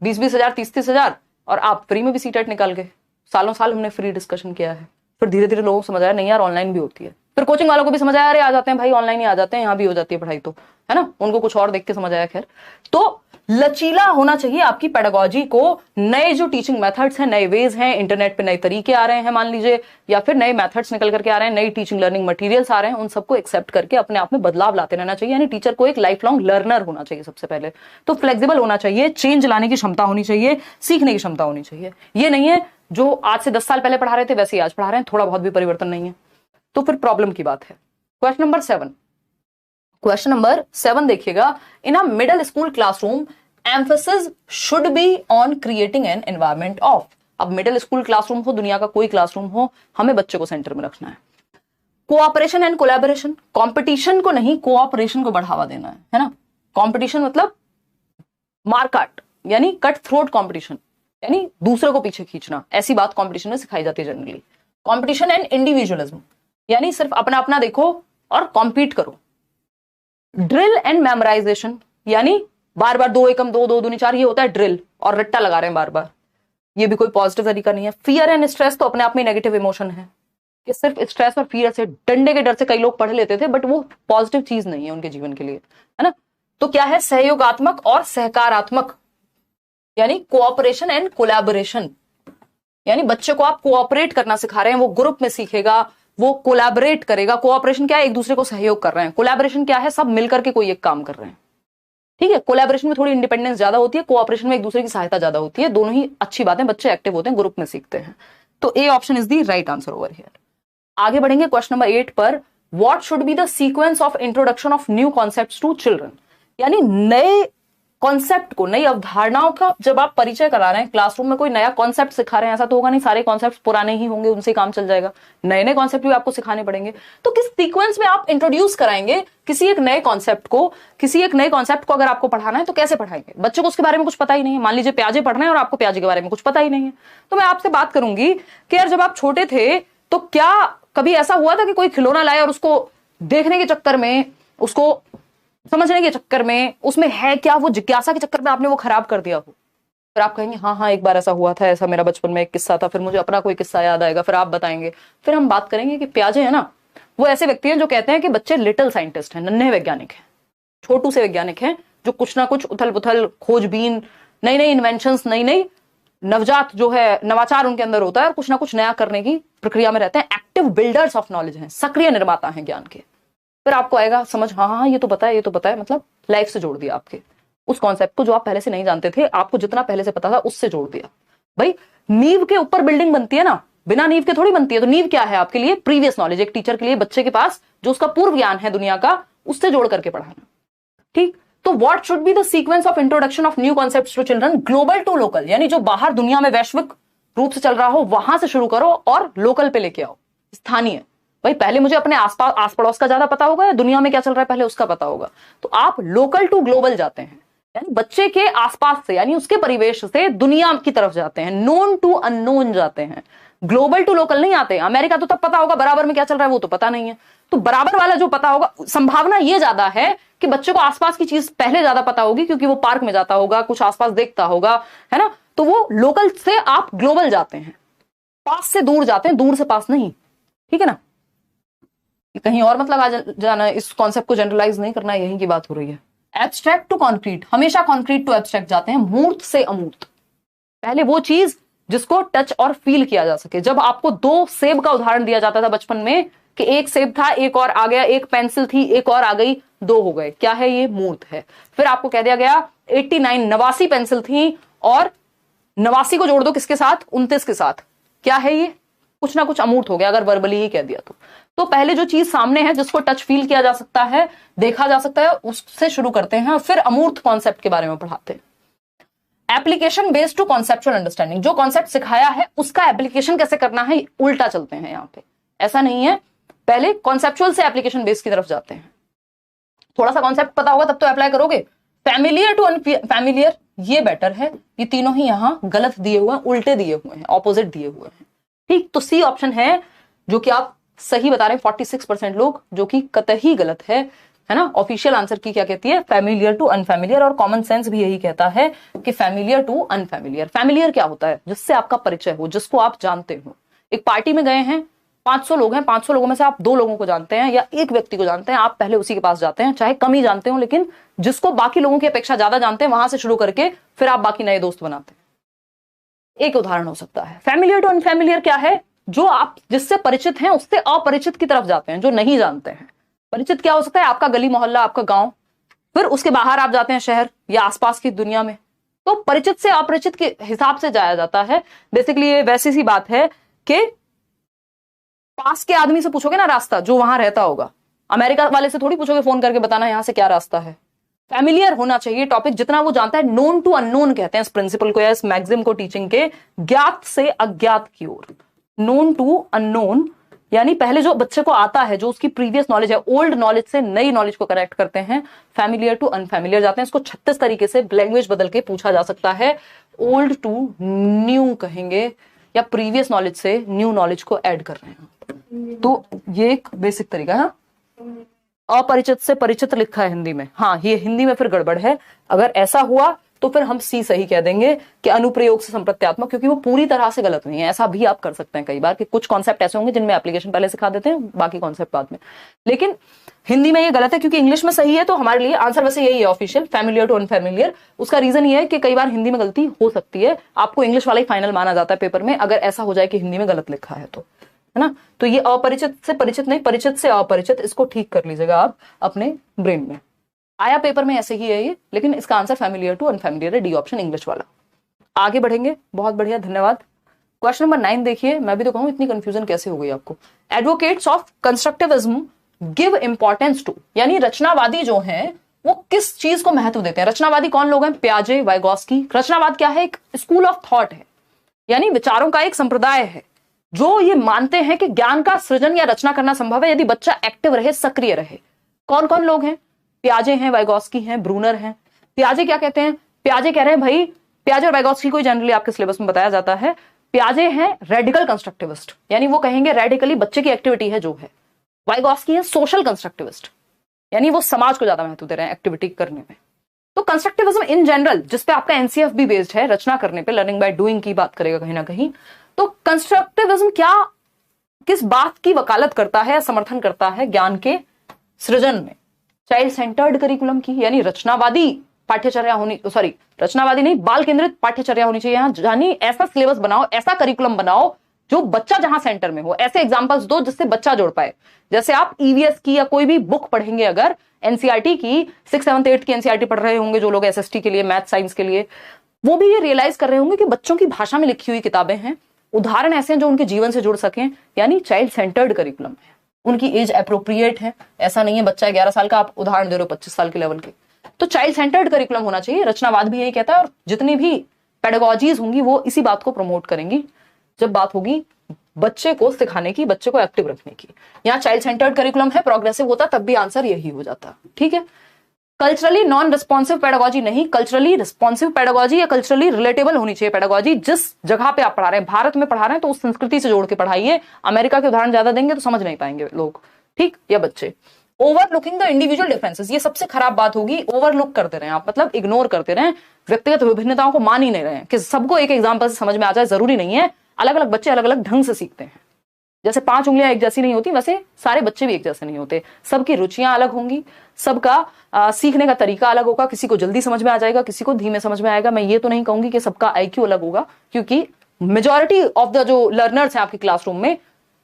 20-20 हजार 30-30 हजार और आप फ्री में भी सीटेट निकाल गए। सालों साल हमने फ्री डिस्कशन किया है, फिर धीरे धीरे लोगों को समझ आया नहीं यार ऑनलाइन भी होती है, फिर कोचिंग वालों को भी समझ आया अरे आ जाते हैं भाई ऑनलाइन ही आ जाते हैं, यहाँ भी हो जाती है पढ़ाई, तो है ना, उनको कुछ और देख के समझ आया। खैर, तो लचीला होना चाहिए आपकी पेडागोजी को, नए जो टीचिंग मेथड्स हैं, नए वेज हैं, इंटरनेट पे नए तरीके आ रहे हैं मान लीजिए, या फिर नए मेथड्स निकल करके आ रहे हैं, नई टीचिंग लर्निंग मटेरियल्स आ रहे हैं, उन सबको एक्सेप्ट करके अपने आप में बदलाव लाते रहना चाहिए। यानी टीचर को एक लाइफ लॉन्ग लर्नर होना चाहिए सबसे पहले, तो फ्लेक्सिबल होना चाहिए, चेंज लाने की क्षमता होनी चाहिए, सीखने की क्षमता होनी चाहिए। ये नहीं है जो आज से 10 साल पहले पढ़ा रहे थे वैसे ही आज पढ़ा रहे हैं, थोड़ा बहुत भी परिवर्तन नहीं है, तो फिर प्रॉब्लम की बात है। क्वेश्चन नंबर 7 देखिएगा, in a middle school classroom emphasis should be on creating an environment of. अब मिडिल स्कूल क्लासरूम हो, दुनिया का कोई क्लासरूम हो, हमें बच्चे को सेंटर में रखना है। कोऑपरेशन एंड कोलैबोरेशन, कंपटीशन को नहीं कोऑपरेशन को बढ़ावा देना है ना। कंपटीशन मतलब मारकाट, यानी कट थ्रोट कंपटीशन, यानी दूसरे को पीछे खींचना, ऐसी बात कंपटीशन में सिखाई जाती है जनरली। कंपटीशन एंड इंडिविजुअलिज्म, यानी सिर्फ अपना अपना देखो और कॉम्पीट करो। ड्रिल एंड मेमोराइजेशन, यानी बार बार 2 एकम 2 2 दूनी 4, ये होता है ड्रिल और रट्टा लगा रहे हैं बार बार, ये भी कोई पॉजिटिव तरीका नहीं है। फियर एंड स्ट्रेस तो अपने आप में नेगेटिव इमोशन है कि सिर्फ स्ट्रेस और फियर से, डंडे के डर से कई लोग पढ़ लेते थे, बट वो पॉजिटिव चीज नहीं है उनके जीवन के लिए, है ना। तो क्या है, सहयोगात्मक और सहकारात्मक, यानी कोऑपरेशन एंड कोलैबोरेशन, यानी बच्चे को आप कोऑपरेट करना सिखा रहे हैं, वो ग्रुप में सीखेगा, वो कोलैबोरेट करेगा। कोऑपरेशन क्या है, एक दूसरे को सहयोग कर रहे हैं। कोलैबोरेशन क्या है, सब मिलकर के कोई एक काम कर रहे हैं, ठीक है। कोलैबोरेशन में थोड़ी इंडिपेंडेंस ज्यादा होती है, कोऑपरेशन में एक दूसरे की सहायता ज्यादा होती है, दोनों ही अच्छी बातें, बच्चे एक्टिव होते हैं, ग्रुप में सीखते हैं। तो A option is the right answer over here. आगे बढ़ेंगे क्वेश्चन नंबर 8 पर, what should be the sequence of introduction of new concepts to children, यानी नए कॉन्सेप्ट को, नई अवधारणाओं का जब आप परिचय करा रहे हैं, क्लासरूम में कोई नया कॉन्सेप्ट सिखा रहे हैं, ऐसा तो होगा नहीं सारे कॉन्सेप्ट पुराने ही होंगे, उनसे काम चल जाएगा, नए नए कॉन्सेप्ट भी आपको सिखाने पड़ेंगे। तो किस सीक्वेंस में आप इंट्रोड्यूस कराएंगे किसी एक नए कॉन्सेप्ट को, अगर आपको पढ़ाना है तो कैसे पढ़ाएंगे। बच्चों को उसके बारे में कुछ पता ही नहीं है, मान लीजिए प्याजे पढ़ रहे हैं और आपको प्याजे के बारे में कुछ पता ही नहीं है, तो मैं आपसे बात करूंगी कि यार जब आप छोटे थे तो क्या कभी ऐसा हुआ था कि कोई खिलौना लाया और उसको देखने के चक्कर में, उसको समझने के चक्कर में, उसमें है क्या, वो जिज्ञासा के चक्कर में आपने वो खराब कर दिया हो। फिर आप कहेंगे हाँ हाँ एक बार ऐसा हुआ था, ऐसा मेरा बचपन में एक किस्सा था, फिर मुझे अपना कोई किस्सा याद आएगा, फिर आप बताएंगे। फिर हम बात करेंगे कि पियाजे है ना, वो ऐसे व्यक्ति हैं जो कहते हैं कि बच्चे लिटिल साइंटिस्ट हैं, नन्हे वैज्ञानिक हैं, छोटू से वैज्ञानिक हैं, जो कुछ ना कुछ उथल पुथल, खोजबीन, नई नई इन्वेंशंस, नई नई नवजात जो है नवाचार उनके अंदर होता है और कुछ ना कुछ नया करने की प्रक्रिया में रहते हैं। एक्टिव बिल्डर्स ऑफ नॉलेज हैं, सक्रिय निर्माता हैं ज्ञान के। फिर आपको आएगा समझ, हाँ हाँ ये तो पता है, ये तो पता है, मतलब लाइफ से जोड़ दिया आपके उस कॉन्सेप्ट को जो आप पहले से नहीं जानते थे, आपको जितना पहले से पता था उससे जोड़ दिया। भाई नींव के ऊपर बिल्डिंग बनती है ना, बिना नींव के थोड़ी बनती है। तो नींव क्या है आपके लिए? Previous knowledge. एक टीचर के लिए बच्चे के पास जो उसका पूर्व ज्ञान है दुनिया का, उससे जोड़ करके पढ़ाना। ठीक, तो what should be the sequence of introduction of new concepts to children? Global to local, यानी जो बाहर दुनिया में वैश्विक रूप से चल रहा हो वहां से शुरू करो और लोकल पे लेके आओ, स्थानीय। भाई पहले मुझे अपने आसपास आस पड़ोस का ज्यादा पता होगा या दुनिया में क्या चल रहा है पहले उसका पता होगा। तो आप लोकल टू ग्लोबल जाते हैं, यानी बच्चे के आसपास से, यानी उसके परिवेश से दुनिया की तरफ जाते हैं, नोन टू अननोन जाते हैं, ग्लोबल टू लोकल नहीं आते। अमेरिका तो तब पता होगा, बराबर में क्या चल रहा है वो तो पता नहीं है। तो बराबर वाला जो पता होगा, संभावना ये ज्यादा है कि बच्चे को आसपास की चीज पहले ज्यादा पता होगी, क्योंकि वो पार्क में जाता होगा, कुछ आसपास देखता होगा, है ना। तो वो लोकल से आप ग्लोबल जाते हैं, पास से दूर जाते हैं, दूर से पास नहीं। ठीक है ना, कहीं और मतलब आ जाना, इस कॉन्सेप्ट को जनरलाइज नहीं करना, यही की बात हो रही है। एब्स्ट्रैक्ट टू कॉन्क्रीट, हमेशा कॉन्क्रीट टू एब्स्ट्रैक्ट जाते हैं, मूर्त से अमूर्त। पहले वो चीज जिसको टच और फील किया जा सके। जब आपको 2 सेब का उदाहरण दिया जाता था बचपन में कि एक सेब था, एक और आ गया, एक पेंसिल थी, एक और आ गई, 2 हो गए, क्या है ये? मूर्त है। फिर आपको कह दिया गया 89 89 पेंसिल थी और 89 को जोड़ दो किसके साथ? 29 के साथ, क्या है ये? कुछ ना कुछ अमूर्त हो गया, अगर वर्बली ही कह दिया तो पहले जो चीज सामने है, जिसको टच फील किया जा सकता है, देखा जा सकता है, उससे शुरू करते हैं और फिर अमूर्त कॉन्सेप्ट के बारे में पढ़ाते हैं। Application based to conceptual understanding, जो कॉन्सेप्ट सिखाया है उसका एप्लीकेशन कैसे करना है, उल्टा चलते हैं यहाँ पे। ऐसा नहीं है, पहले कॉन्सेप्चुअल से एप्लीकेशन बेस्ड की तरफ जाते हैं। थोड़ा सा कॉन्सेप्ट पता होगा तब तो अप्लाई करोगे। फैमिलियर टू अनफैमिलियर, ये बेटर है। ये तीनों ही यहां गलत दिए हुए हैं, उल्टे दिए हुए हैं, ऑपोजिट दिए हुए हैं। ठीक, तो सी ऑप्शन है जो कि आप सही बता रहे हैं 46% लोग, जो कि कतई गलत है ना। ऑफिशियल आंसर की क्या कहती है? फैमिलियर टू अनफैमिलियर, और कॉमन सेंस भी यही कहता है कि फैमिलियर टू अनफैमिलियर। फैमिलियर क्या होता है? जिससे आपका परिचय हो, जिसको आप जानते हो। एक पार्टी में गए हैं, 500 लोग हैं, 500 लोगों में से आप 2 लोगों को जानते हैं या एक व्यक्ति को जानते हैं, आप पहले उसी के पास जाते हैं, चाहे कम ही जानते हो, लेकिन जिसको बाकी लोगों की अपेक्षा ज्यादा जानते हैं, वहां से शुरू करके फिर आप बाकी नए दोस्त बनाते हैं। एक उदाहरण हो सकता है। फैमिलियर टू अनफैमिलियर क्या है? जो आप जिससे परिचित हैं उससे अपरिचित की तरफ जाते हैं, जो नहीं जानते हैं। परिचित क्या हो सकता है? आपका गली मोहल्ला, आपका गांव, फिर उसके बाहर आप जाते हैं शहर या आसपास की दुनिया में। तो परिचित से अपरिचित के हिसाब से जाया जाता है। बेसिकली ये वैसी सी बात है कि पास के आदमी से पूछोगे ना रास्ता, जो वहां रहता होगा, अमेरिका वाले से थोड़ी पूछोगे फोन करके बताना यहां से क्या रास्ता है। फैमिलियर होना चाहिए टॉपिक, जितना वो जानता है। नोन टू अननोन कहते हैं इस प्रिंसिपल को या इस मैक्सिम को टीचिंग के, ज्ञात से अज्ञात की ओर। नोन टू अननोन, यानी पहले जो बच्चे को आता है, जो उसकी प्रीवियस नॉलेज है, ओल्ड नॉलेज से नई नॉलेज को कनेक्ट करते हैं। फैमिलियर टू अनफैमिलियर जाते हैं। इसको 36 तरीके से लैंग्वेज बदल के पूछा जा सकता है। ओल्ड टू न्यू कहेंगे, या प्रीवियस नॉलेज से न्यू नॉलेज को ऐड कर रहे हैं। तो ये एक बेसिक तरीका है। अपरिचित से परिचित लिखा है हिंदी में, हाँ ये हिंदी में फिर गड़बड़ है। अगर ऐसा हुआ तो फिर हम सी सही कह देंगे कि अनुप्रयोग से संप्रत्यात्मक, क्योंकि वो पूरी तरह से गलत नहीं है। ऐसा भी आप कर सकते हैं कई बार कि कुछ कॉन्सेप्ट ऐसे होंगे जिनमें एप्लीकेशन पहले सिखा देते हैं, बाकी कॉन्सेप्ट बाद में। लेकिन हिंदी में ये गलत है, क्योंकि इंग्लिश में सही है। तो हमारे लिए आंसर वैसे यही है ऑफिशियल, फैमिलियर टू अनफैमिलियर। उसका रीजन ये है कि कई बार हिंदी में गलती हो सकती है, आपको इंग्लिश वाला ही फाइनल माना जाता है पेपर में, अगर ऐसा हो जाए कि हिंदी में गलत लिखा है तो, है ना। तो ये अपरिचित से परिचित नहीं, परिचित से अपरिचित, इसको ठीक कर लीजिएगा आप अपने ब्रेन में। आया पेपर में ऐसे ही है ये, लेकिन इसका आंसर फैमिलियर टू अनफैमिलियर है, डी ऑप्शन इंग्लिश वाला। आगे बढ़ेंगे, बहुत बढ़िया, धन्यवाद। क्वेश्चन नंबर 9 देखिए। मैं भी तो कहूं इतनी कंफ्यूजन कैसे हो गई आपको। Advocates of constructivism give importance to, यानी रचनावादी जो हैं वो किस चीज को महत्व देते हैं। रचनावादी कौन लोग हैं? पियाजे, वाइगोस्की। रचनावाद क्या है? एक स्कूल ऑफ थॉट है, यानी विचारों का एक संप्रदाय है, जो ये मानते हैं कि ज्ञान का सृजन या रचना करना संभव है यदि बच्चा एक्टिव रहे, सक्रिय रहे। कौन कौन लोग हैं? पियाजे हैं, वाइगोस्की हैं, ब्रूनर हैं। पियाजे क्या कहते हैं? पियाजे कह रहे हैं भाई, पियाजे और वाइगोस्की को जनरली आपके सिलेबस में बताया जाता है। पियाजे हैं रेडिकल कंस्ट्रक्टिविस्ट, यानी वो कहेंगे रेडिकली बच्चे की एक्टिविटी है जो है। वाइगोस्की है सोशल कंस्ट्रक्टिविस्ट, यानी वो समाज को ज्यादा महत्व दे रहे हैं एक्टिविटी करने में। तो कंस्ट्रक्टिविज्म इन जनरल, जिसपे आपका एनसीएफ भी बेस्ड है, रचना करने पे, लर्निंग बाय डूइंग की बात करेगा कहीं ना कहीं। तो कंस्ट्रक्टिविज्म क्या, किस बात की वकालत करता है, समर्थन करता है ज्ञान के सृजन में? चाइल्ड सेंटर्ड करिकुलम की, यानी रचनावादी पाठ्यचर्या होनी, सॉरी रचनावादी नहीं, बाल केंद्रित पाठ्यचर्या होनी चाहिए यहाँ, यानी ऐसा सिलेबस बनाओ, ऐसा करिकुलम बनाओ जो बच्चा जहां सेंटर में हो। ऐसे एग्जांपल्स दो जिससे बच्चा जोड़ पाए। जैसे आप ईवीएस की या कोई भी बुक पढ़ेंगे, अगर एनसीईआरटी की 6, 7, 8 की एनसीईआरटी पढ़ रहे होंगे जो लोग एसएसटी के लिए, मैथ साइंस के लिए, वो भी ये रियलाइज कर रहे होंगे कि बच्चों की भाषा में लिखी हुई किताबें हैं, उदाहरण ऐसे हैं जो उनके जीवन से जुड़ सकें, यानी चाइल्ड सेंटर्ड करिकुलम है। उनकी एज अप्रोप्रिएट है, ऐसा नहीं है बच्चा 11 साल का आप उदाहरण दे रहे हो 25 साल के लेवल के। तो चाइल्ड सेंटर्ड करिकुलम होना चाहिए, रचनावाद भी यही कहता है, और जितनी भी पेडागोजीज होंगी वो इसी बात को प्रमोट करेंगी जब बात होगी बच्चे को सिखाने की, बच्चे को एक्टिव रखने की। यहाँ चाइल्ड सेंटर्ड करिकुलम है, प्रोग्रेसिव होता तब भी आंसर यही हो जाता। ठीक है, कल्चरली नॉन रिस्पॉन्सिव पेडागोजी नहीं, कल्चरली रिस्पॉन्सिव पेडागोजी या कल्चरली रिलेटेबल होनी चाहिए पेडागोजी। जिस जगह पे आप पढ़ा रहे हैं, भारत में पढ़ा रहे हैं तो उस संस्कृति से जोड़ के पढ़ाइए। अमेरिका के उदाहरण ज्यादा देंगे तो समझ नहीं पाएंगे लोग, ठीक, या बच्चे। ओवरलुकिंग द इंडिविजुअल डिफरेंसेस, ये सबसे खराब बात होगी। ओवरलुक करते रहे आप, मतलब इग्नोर करते रहे, व्यक्तिगत विभिन्नताओं को मान ही नहीं रहे हैं कि सबको एक एग्जाम्पल से समझ में आ जाए, जरूरी नहीं है। अलग अलग बच्चे अलग अलग ढंग से सीखते हैं। जैसे 5 उंगलियां एक जैसी नहीं होती, वैसे सारे बच्चे भी एक जैसे नहीं होते। सबकी रुचियां अलग होंगी, सबका सीखने का तरीका अलग होगा। किसी को जल्दी समझ में आ जाएगा, किसी को धीमे समझ में आएगा। मैं ये तो नहीं कहूंगी कि सबका आईक्यू अलग होगा, क्योंकि मेजॉरिटी ऑफ द जो लर्नर्स हैं आपकी क्लासरूम में,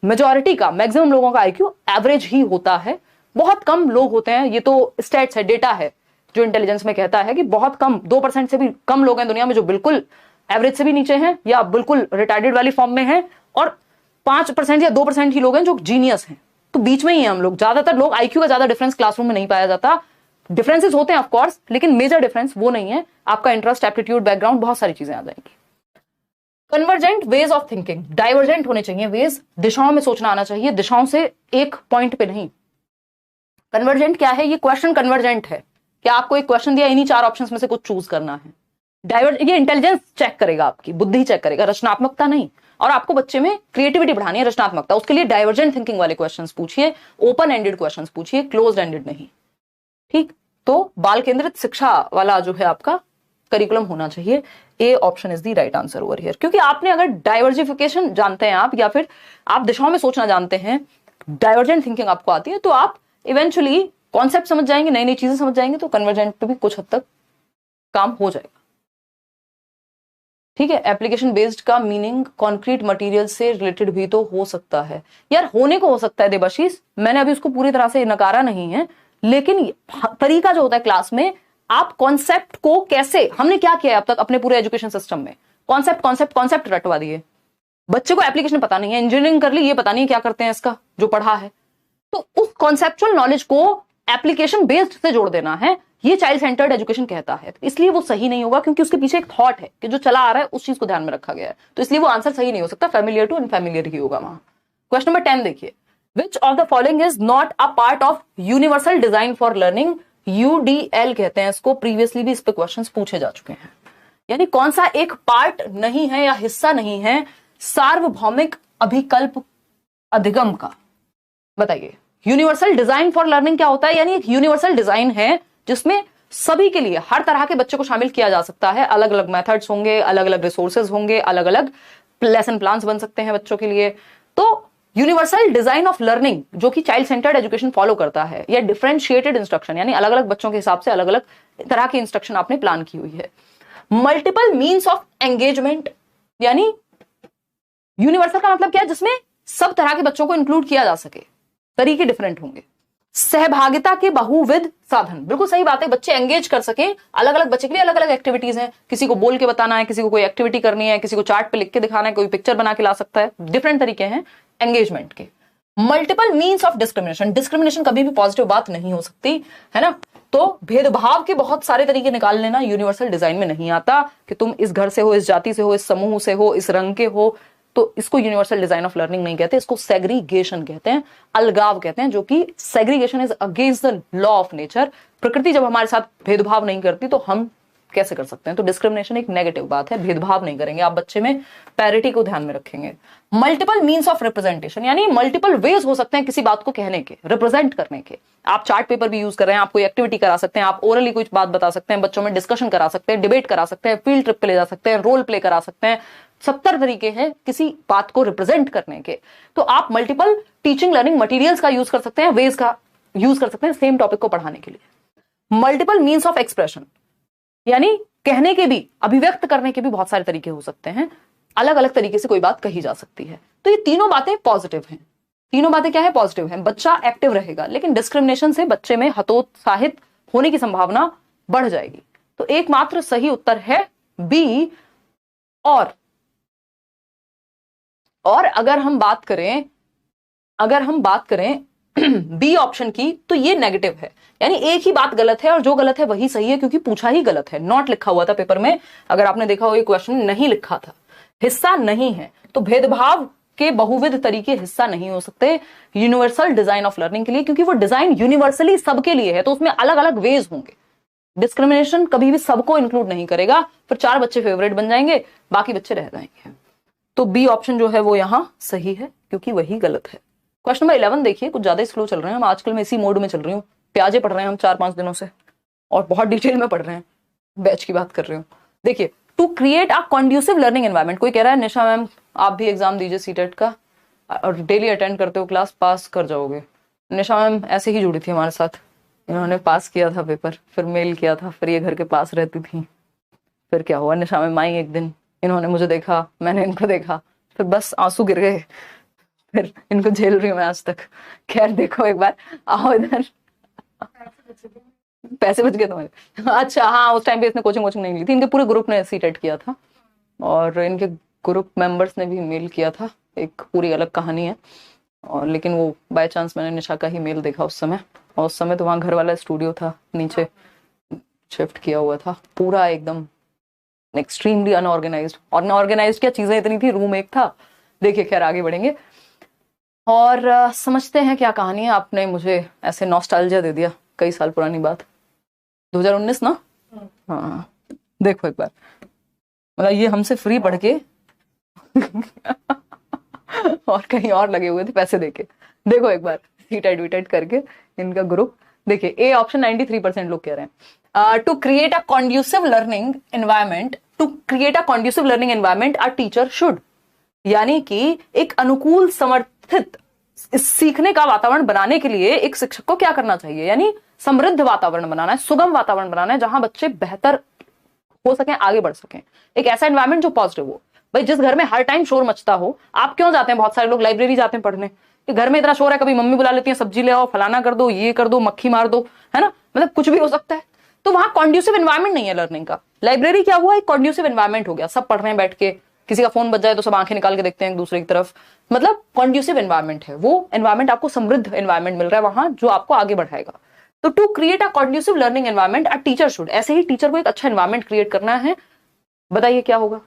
मेजॉरिटी का, मैक्सिमम लोगों का आईक्यू एवरेज ही होता है। बहुत कम लोग होते हैं, ये तो स्टैट्स है, डेटा है जो इंटेलिजेंस में कहता है कि बहुत कम, 2% से भी कम लोग हैं दुनिया में जो बिल्कुल एवरेज से भी नीचे हैं या बिल्कुल रिटार्डेड वाली फॉर्म में हैं, और 5% या 2% ही लोग हैं जो जीनियस हैं। तो बीच में ही हैं हम लोग। ज्यादातर लोग आईक्यू का ज्यादा डिफरेंस क्लासरूम में नहीं पाया जाता। डिफरेंसेस होते हैं ऑफ कोर्स, लेकिन मेजर डिफरेंस वो नहीं है। आपका इंटरेस्ट, एप्टीट्यूड, बैकग्राउंड, बहुत सारी चीजें आ जाएंगी। Convergent ways of thinking, divergent होने चाहिए वेज, दिशाओं में सोचना आना चाहिए, दिशाओं से एक पॉइंट पे नहीं। कन्वर्जेंट क्या है? ये क्वेश्चन कन्वर्जेंट है कि आपको एक क्वेश्चन दिया, इन्हीं 4 ऑप्शंस में से कुछ चूज करना है। ये इंटेलिजेंस चेक करेगा, आपकी बुद्धि चेक करेगा, रचनात्मकता नहीं। और आपको बच्चे में क्रिएटिविटी बढ़ानी है, रचनात्मकता, उसके लिए डाइवर्जेंट थिंकिंग वाले क्वेश्चंस पूछिए, ओपन एंडेड क्वेश्चंस पूछिए, क्लोज एंडेड नहीं। ठीक, तो बाल केंद्रित शिक्षा वाला जो है आपका करिकुलम होना चाहिए। ए option is the right answer over here. क्योंकि आपने अगर डाइवर्जिफिकेशन जानते हैं आप, या फिर आप दिशाओं में सोचना जानते हैं, डाइवर्जेंट थिंकिंग आपको आती है, तो आप इवेंचुअली कॉन्सेप्ट समझ जाएंगे, नई नई चीजें समझ जाएंगे, तो कन्वर्जेंट पे भी कुछ हद तक काम हो जाएगा। ठीक है, एप्लीकेशन बेस्ड का मीनिंग कॉन्क्रीट मटेरियल से रिलेटेड भी तो हो सकता है। यार होने को हो सकता है देबाशीष, मैंने अभी उसको पूरी तरह से नकारा नहीं है, लेकिन तरीका जो होता है क्लास में, आप कॉन्सेप्ट को कैसे, हमने क्या किया है अब तक अपने पूरे एजुकेशन सिस्टम में, कॉन्सेप्ट कॉन्सेप्ट कॉन्सेप्ट रटवा दिए। बच्चे को एप्लीकेशन पता नहीं है, इंजीनियरिंग कर ली, ये पता नहीं क्या करते हैं इसका जो पढ़ा है, तो उस कॉन्सेप्चुअल नॉलेज को एप्लीकेशन बेस्ड से जोड़ देना है। ये चाइल्ड सेंटर्ड एजुकेशन कहता है, इसलिए वो सही नहीं होगा, क्योंकि उसके पीछे एक थॉट है कि जो चला आ रहा है उस चीज को ध्यान में रखा गया है, तो इसलिए वो आंसर सही नहीं हो सकता, फैमिलियर टू अनफैमिलियर ही होगा वहां। क्वेश्चन नंबर 10 देखिए, विच of the following is not a part of universal design for learning, UDL कहते हैं इसको, प्रीवियसली भी इस पे क्वेश्चंस पूछे जा चुके हैं। यानी कौन सा एक पार्ट नहीं है या हिस्सा नहीं है सार्वभौमिक अभिकल्प अधिगम का, बताइए। यूनिवर्सल डिजाइन फॉर लर्निंग क्या होता है? यानी एक यूनिवर्सल डिजाइन है जिसमें सभी के लिए, हर तरह के बच्चे को शामिल किया जा सकता है। अलग अलग मेथड्स होंगे, अलग अलग रिसोर्सेज होंगे, अलग अलग लेसन प्लान्स बन सकते हैं बच्चों के लिए। तो यूनिवर्सल डिजाइन ऑफ लर्निंग जो कि चाइल्ड सेंटर्ड एजुकेशन फॉलो करता है, या डिफरेंशिएटेड इंस्ट्रक्शन, यानी अलग अलग बच्चों के हिसाब से अलग अलग तरह की इंस्ट्रक्शन आपने प्लान की हुई है। मल्टीपल मीन्स ऑफ एंगेजमेंट, यानी यूनिवर्सल का मतलब क्या है? जिसमें सब तरह के बच्चों को इंक्लूड किया जा सके, तरीके डिफरेंट होंगे। सहभागिता के बहुविध साधन, बिल्कुल सही बात है, बच्चे एंगेज कर सके। अलग अलग बच्चे के लिए अलग अलग एक्टिविटीज हैं, किसी को बोल के बताना है, किसी को कोई एक्टिविटी करनी है, किसी को चार्ट पे लिख के दिखाना है, कोई पिक्चर बना के ला सकता है, डिफरेंट तरीके हैं एंगेजमेंट के। Multiple means of discrimination, discrimination कभी भी पॉजिटिव बात नहीं हो सकती है ना, तो भेदभाव के बहुत सारे तरीके निकाल लेना यूनिवर्सल डिजाइन में नहीं आता, कि तुम इस घर से हो, इस जाति से हो, इस समूह से हो, इस रंग के हो, तो इसको यूनिवर्सल डिजाइन ऑफ लर्निंग नहीं कहते, इसको सेग्रीगेशन कहते हैं, अलगाव कहते हैं, जो कि segregation is against the law of nature. प्रकृति जब हमारे साथ भेदभाव नहीं करती तो हम कैसे कर सकते हैं? तो डिस्क्रिमिनेशन एक नेगेटिव बात है, भेदभाव नहीं करेंगे आप बच्चे में, पैरिटी को ध्यान में रखेंगे। मल्टीपल मीन्स ऑफ रिप्रेजेंटेशन, यानी मल्टीपल वेज हो सकते हैं किसी बात को कहने के, रिप्रेजेंट करने के। आप चार्ट पेपर भी यूज कर रहे हैं, आप कोई एक्टिविटी करा सकते हैं, आप ओरली कुछ बात बता सकते हैं, बच्चों में डिस्कशन करा सकते हैं, डिबेट करा सकते हैं, फील्ड ट्रिप पे ले जा सकते हैं, रोल प्ले करा सकते हैं। 70 तरीके हैं किसी बात को रिप्रेजेंट करने के। तो आप मल्टीपल टीचिंग लर्निंग मटेरियल्स का यूज कर सकते हैं, वेज का यूज कर सकते हैं सेम टॉपिक को पढ़ाने के लिए। मल्टीपल मीन्स ऑफ एक्सप्रेशन, यानी कहने के भी, अभिव्यक्त करने के भी बहुत सारे तरीके हो सकते हैं, अलग अलग तरीके से कोई बात कही जा सकती है। तो ये तीनों बातें पॉजिटिव हैं। तीनों बातें क्या है? पॉजिटिव हैं। बच्चा एक्टिव रहेगा, लेकिन डिस्क्रिमिनेशन से बच्चे में हतोत्साहित होने की संभावना बढ़ जाएगी। तो एकमात्र सही उत्तर है बी। और अगर हम बात करें बी ऑप्शन की, तो ये नेगेटिव है, यानी एक ही बात गलत है और जो गलत है वही सही है, क्योंकि पूछा ही गलत है। नॉट लिखा हुआ था पेपर में, अगर आपने देखा हो ये क्वेश्चन नहीं लिखा था, हिस्सा नहीं है। तो भेदभाव के बहुविध तरीके हिस्सा नहीं हो सकते यूनिवर्सल डिजाइन ऑफ लर्निंग के लिए, क्योंकि वो डिजाइन यूनिवर्सली सबके लिए है, तो उसमें अलग अलग वेज होंगे। डिस्क्रिमिनेशन कभी भी सबको इंक्लूड नहीं करेगा, फिर 4 बच्चे फेवरेट बन जाएंगे, बाकी बच्चे रह जाएंगे। तो बी ऑप्शन जो है वो यहां सही है, क्योंकि वही गलत है। क्वेश्चन नंबर 11 देखिए, कुछ ज्यादा स्लो चल रहे हैं हम आजकल, मैं इसी मोड में चल रही हूँ, प्याजे पढ़ रहे हैं हम 4-5 दिनों से, और बहुत डिटेल में पढ़ रहे हैं, बैच की बात कर रही हूँ। देखिए, to create a conducive learning environment, कोई कह रहा है निशा मैम आप भी एग्जाम दीजिए सीटेट का और डेली अटेंड करते हो क्लास, पास कर जाओगे। निशा मैम ऐसे ही जुड़ी थी हमारे साथ, इन्होंने पास किया था पेपर, फिर मेल किया था, फिर ये घर के पास रहती थी, फिर क्या हुआ, निशा मैम आई एक दिन, इन्होंने मुझे देखा, मैंने इनको देखा, फिर बस आंसू गिर गए, फिर इनको झेल रही हूँ मैं आज तक। खैर देखो एक बार आओ इधर, पैसे बच गए तुम्हारे? अच्छा हाँ, उस टाइम पे इसने कोचिंग नहीं ली थी, इनके पूरे ग्रुप ने सीटेट किया था और इनके ग्रुप मेंबर्स ने भी मेल किया था, एक पूरी अलग कहानी है। और लेकिन वो बाय चांस मैंने निशा का ही मेल देखा उस समय, और उस समय तो वहाँ घर वाला स्टूडियो था, नीचे शिफ्ट किया हुआ था, पूरा एकदम एक्सट्रीमली अनऑर्गेनाइज्ड। और अनऑर्गेनाइज्ड क्या चीजें इतनी थी, रूम एक था। देखिए खैर आगे बढ़ेंगे और समझते हैं क्या कहानी है। आपने मुझे ऐसे नॉस्टैल्जिया दे दिया, कई साल पुरानी बात, 2019 ना। हाँ देखो एक बार, मतलब ये हमसे फ्री पढ़ के और कहीं और लगे हुए थे पैसे देके। देखो एक बार सीटेट वीटेट करके इनका ग्रुप देखिए। ए ऑप्शन 93% लोग कह रहे हैं। To create a conducive learning environment, to create a conducive learning environment a teacher should, यानी कि एक अनुकूल समर्थित सीखने का वातावरण बनाने के लिए एक शिक्षक को क्या करना चाहिए, यानी समृद्ध वातावरण बनाना है, सुगम वातावरण बनाना है, जहां बच्चे बेहतर हो सकें, आगे बढ़ सकें। एक ऐसा एनवायरनमेंट जो पॉजिटिव हो। भाई जिस घर में हर टाइम शोर मचता हो, आप क्यों जाते हैं, बहुत सारे लोग लाइब्रेरी जाते हैं पढ़ने, कि घर में इतना शोर है, कभी मम्मी बुला लेती है सब्जी ले आओ, फलाना कर दो, ये कर दो, मक्खी मार दो, है ना, मतलब कुछ भी हो सकता है। तो वहां कॉन्ड्यूसिव एनवायरनमेंट नहीं है लर्निंग का। लाइब्रेरी क्या हुआ, एक कॉन्ड्यूसिव एनवायरनमेंट हो गया, सब पढ़ रहे हैं बैठ के, किसी का फोन बज जाए तो सब आंखें निकाल के देखते हैं एक दूसरे की तरफ, मतलब कॉन्ड्यूसिव एनवायरनमेंट है वो। एनवायरनमेंट आपको समृद्ध एनवायरनमेंट मिल रहा है वहां, जो आपको आगे बढ़ाएगा। तो to create a conducive learning environment a teacher should, ऐसे ही टीचर को एक अच्छा एनवायरनमेंट क्रिएट करना है। बताइए क्या होगा।